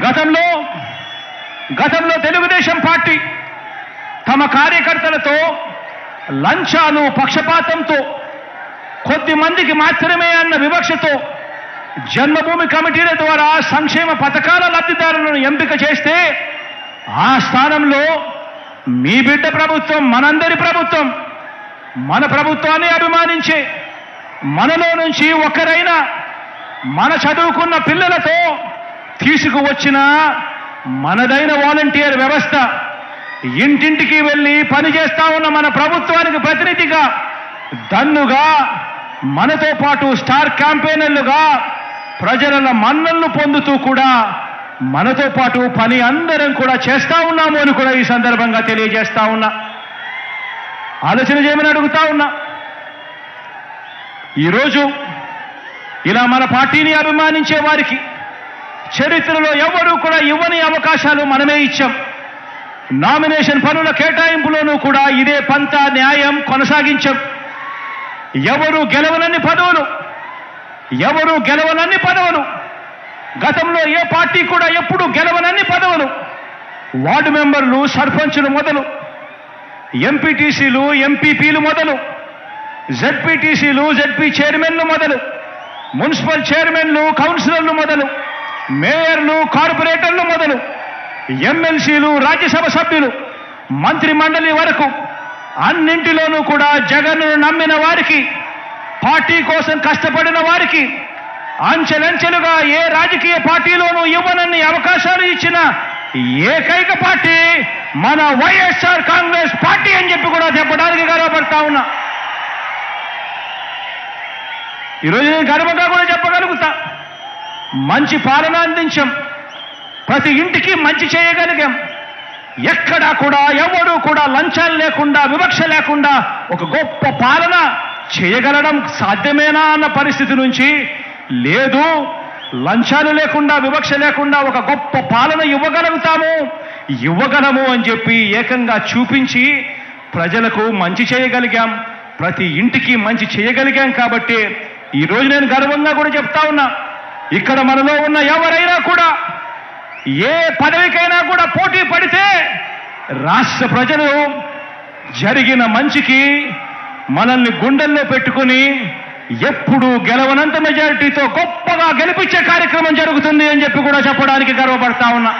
గతంలో తెలుగుదేశం పార్టీ తమ కార్యకర్తలతో లంచాలు, పక్షపాతంతో, కొద్ది మందికి మాత్రమే అన్న వివక్షతో జన్మభూమి కమిటీల ద్వారా సంక్షేమ పథకాల లబ్ధిదారులను ఎంపిక చేస్తే, ఆ స్థానంలో మీ బిడ్డ ప్రభుత్వం, మనందరి ప్రభుత్వం, మన ప్రభుత్వాన్ని అభిమానించే మనలో నుంచి ఒకరైనా మన చదువుకున్న పిల్లలతో తీసుకువచ్చిన మనదైన వాలంటీర్ వ్యవస్థ ఇంటింటికి వెళ్ళి పనిచేస్తా ఉన్న మన ప్రభుత్వానికి ప్రతినిధిగా దన్నుగా మనతో పాటు స్టార్ క్యాంపెయినర్లుగా ప్రజల మన్నలను పొందుతూ కూడా మనతో పాటు పని అందరం కూడా చేస్తా ఉన్నాము అని కూడా ఈ సందర్భంగా తెలియజేస్తా ఉన్నా. ఆలోచన చేయమని అడుగుతా ఉన్నా. ఈరోజు ఇలా మన పార్టీని అభిమానించే వారికి చరిత్రలో ఎవరూ కూడా ఇవ్వని అవకాశాలు మనమే ఇచ్చాం. నామినేషన్ పనుల కేటాయింపులోనూ కూడా ఇదే పంత న్యాయం కొనసాగించాం. ఎవరు గెలవనన్ని పదవులు గతంలో ఏ పార్టీ కూడా ఎప్పుడు గెలవనన్ని పదవులు వార్డు మెంబర్లు, సర్పంచులు మొదలు, ఎంపీటీసీలు, ఎంపీపీలు మొదలు, జెడ్పీటీసీలు, జెడ్పీ చైర్మన్లు మొదలు, మున్సిపల్ చైర్మన్లు, కౌన్సిలర్లు మొదలు, మేయర్లు, కార్పొరేటర్లు మొదలు, ఎమ్మెల్సీలు, రాజ్యసభ సభ్యులు, మంత్రి మండలి వరకు అన్నింటిలోనూ కూడా జగన్ను నమ్మిన వారికి, పార్టీ కోసం కష్టపడిన వారికి అంచెలంచెలుగా ఏ రాజకీయ పార్టీలోనూ ఇవ్వనన్ని అవకాశాలు ఇచ్చిన ఏకైక పార్టీ మన వైఎస్ఆర్ కాంగ్రెస్ పార్టీ అని చెప్పి కూడా చెప్పడానికి గర్వపడతా ఉన్నా. ఈరోజు నేను గర్వంగా కూడా చెప్పగలుగుతా. మంచి పాలన అందించాం, ప్రతి ఇంటికి మంచి చేయగలిగాం. ఎక్కడా కూడా ఎవరు కూడా లంచాలు లేకుండా, వివక్ష లేకుండా ఒక గొప్ప పాలన చేయగలడం సాధ్యమేనా అన్న పరిస్థితి నుంచి లేదు, లంచాలు లేకుండా, వివక్ష లేకుండా ఒక గొప్ప పాలన ఇవ్వగలము అని చెప్పి ఏకంగా చూపించి ప్రజలకు మంచి చేయగలిగాం, ప్రతి ఇంటికి మంచి చేయగలిగాం. కాబట్టి ఈరోజు నేను గర్వంగా కూడా చెప్తా ఉన్నా, ఇక్కడ మనలో ఉన్న ఎవరైనా కూడా ఏ పదవికైనా కూడా పోటీ పడితే రాష్ట్ర ప్రజలు జరిగిన మంచికి మనల్ని గుండెల్లో పెట్టుకుని ఎప్పుడు గెలవనంత మెజారిటీతో గొప్పగా గెలిపించే కార్యక్రమం జరుగుతుంది అని చెప్పి కూడా చెప్పడానికి గర్వపడతా ఉన్నా.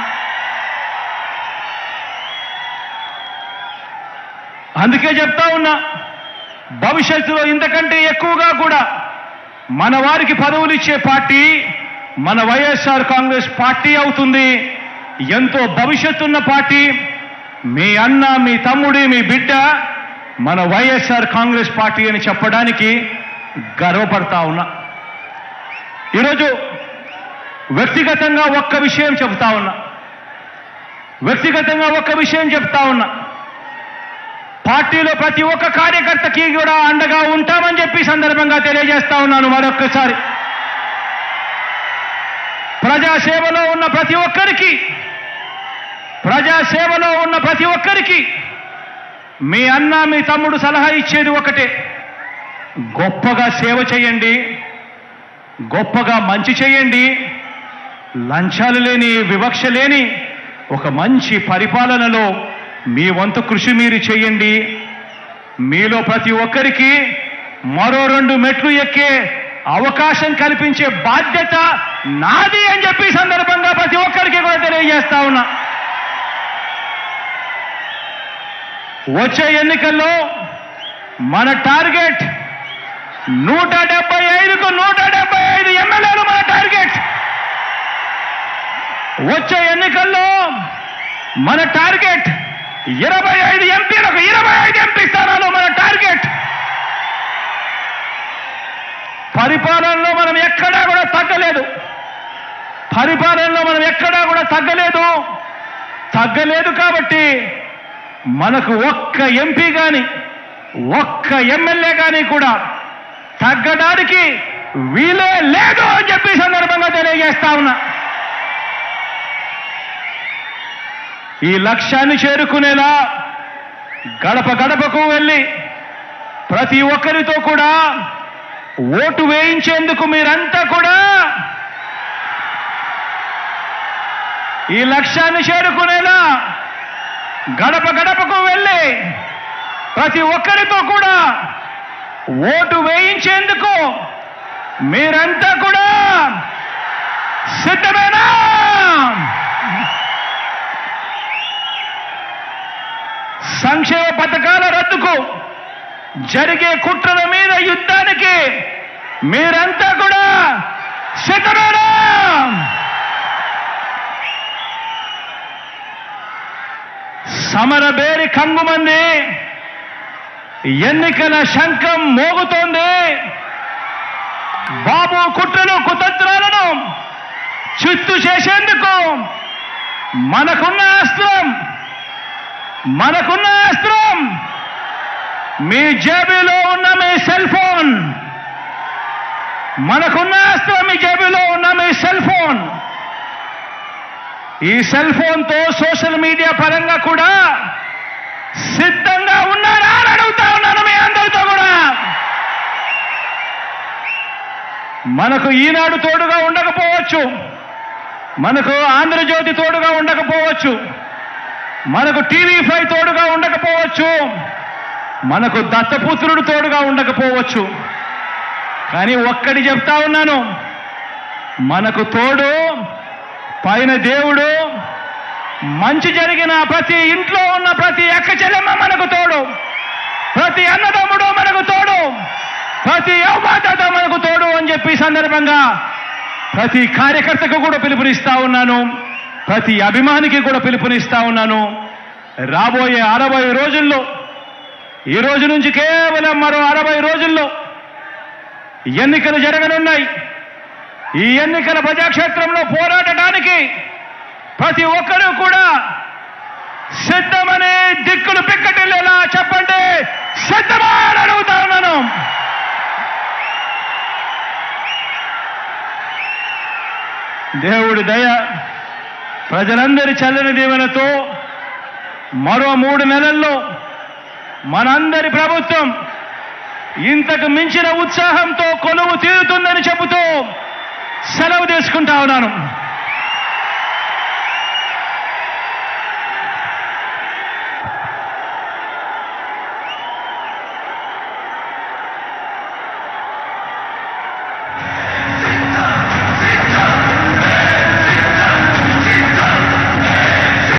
అందుకే చెప్తా ఉన్నా, భవిష్యత్తులో ఇంతకంటే ఎక్కువగా కూడా మన వారికి పదవులు ఇచ్చే పార్టీ మన వైఎస్ఆర్ కాంగ్రెస్ పార్టీ అవుతుంది. ఎంతో భవిష్యత్తున్న పార్టీ, మీ అన్న, మీ తమ్ముడి, మీ బిడ్డ మన వైఎస్ఆర్ కాంగ్రెస్ పార్టీ అని చెప్పడానికి గర్వపడతా ఉన్నా. ఈరోజు వ్యక్తిగతంగా ఒక్క విషయం చెప్తా ఉన్నా. పార్టీలో ప్రతి ఒక్క కార్యకర్తకి కూడా అండగా ఉంటామని చెప్పి సందర్భంగా తెలియజేస్తా ఉన్నాను. మరొక్కసారి ప్రజాసేవలో ఉన్న ప్రతి ఒక్కరికి మీ అన్న, మీ తమ్ముడు సలహా ఇచ్చేది ఒకటే, గొప్పగా సేవ చేయండి, గొప్పగా మంచి చేయండి, లంచాలు లేని, వివక్ష లేని ఒక మంచి పరిపాలనలో మీ వంతు కృషి మీరు చేయండి. మీలో ప్రతి ఒక్కరికి మరో 2 మెట్లు ఎక్కే అవకాశం కల్పించే బాధ్యత నాది అని చెప్పి సందర్భంగా ప్రతి ఒక్కరికి కూడా తెలియజేస్తా ఉన్నా. వచ్చే ఎన్నికల్లో మన టార్గెట్ 175కు 175 ఎమ్మెల్యేలు మన టార్గెట్. వచ్చే ఎన్నికల్లో మన టార్గెట్ 25 ఎంపీలకు 25 ఎంపీ స్థానాలు మన టార్గెట్. పరిపాలనలో మనం ఎక్కడా కూడా తగ్గలేదు కాబట్టి మనకు ఒక్క ఎంపీ కానీ, ఒక్క ఎమ్మెల్యే కానీ కూడా తగ్గడానికి వీలే లేదు అని చెప్పి సందర్భంగా తెలియజేస్తా ఉన్నా. ఈ లక్ష్యాన్ని చేరుకునేలా గడప గడపకు వెళ్ళి ప్రతి ఒక్కరితో కూడా ఓటు వేయించేందుకు మీరంతా కూడా ఈ లక్ష్యాన్ని చేరుకునేలా గడప గడపకు వెళ్ళి ప్రతి ఒక్కరితో కూడా ఓటు వేయించేందుకు మీరంతా కూడా సిద్ధమేనా? సంక్షేమ పథకాల రద్దుకు జరిగే కుట్రల మీద యుద్ధానికి మీరంతా కూడా సిద్ధమేనా? సమరబేరి కంగుమంది, ఎన్నికల శంఖం మోగుతోంది. బాబు కుట్రలు కుతంత్రాలను చిత్తు చేసేందుకు మనకున్న అస్త్రం మీ జేబులో ఉన్న మీ సెల్ ఫోన్. మనకున్న అస్త్రం మీ జేబులో ఉన్న మీ సెల్ ఫోన్. ఈ సెల్ ఫోన్తో సోషల్ మీడియా పరంగా కూడా సిద్ధంగా ఉన్నారా అని అడుగుతా ఉన్నాను మీ అందరితో కూడా. మనకు ఈనాడు తోడుగా ఉండకపోవచ్చు, మనకు ఆంధ్రజ్యోతి తోడుగా ఉండకపోవచ్చు, మనకు TV5 తోడుగా ఉండకపోవచ్చు, మనకు దత్తపుత్రుడు తోడుగా ఉండకపోవచ్చు. కానీ ఒక్కటి చెప్తా ఉన్నాను, మనకు తోడు పైన దేవుడు. మంచి జరిగిన ప్రతి ఇంట్లో ఉన్న ప్రతి అక్క చెల్లెమ్మ మనకు తోడు, ప్రతి అన్నదమ్ముడు మనకు తోడు, ప్రతి యువమాత మనకు తోడు అని చెప్పి సందర్భంగా ప్రతి కార్యకర్తకు కూడా పిలుపునిస్తా ఉన్నాను, ప్రతి అభిమానికి కూడా పిలుపునిస్తా ఉన్నాను. రాబోయే 60 రోజుల్లో, ఈ రోజు నుంచి కేవలం మరో 60 రోజుల్లో ఎన్నికలు జరగనున్నాయి. ఈ ఎన్నికల ప్రజాక్షేత్రంలో పోరాడటానికి ప్రతి ఒక్కరూ కూడా సిద్ధమని దిక్కులు పిక్కటిల్లేలా చెప్పండి, సిద్ధమా అని అడుగుతా ఉన్నాను. దేవుడి దయ, ప్రజలందరి చల్లని దీవెనతో మరో 3 నెలల్లో మనందరి ప్రభుత్వం ఇంతకు మించిన ఉత్సాహంతో కొలువు తీరుతుందని చెబుతూ సెలవు తీసుకుంటా ఉన్నాను.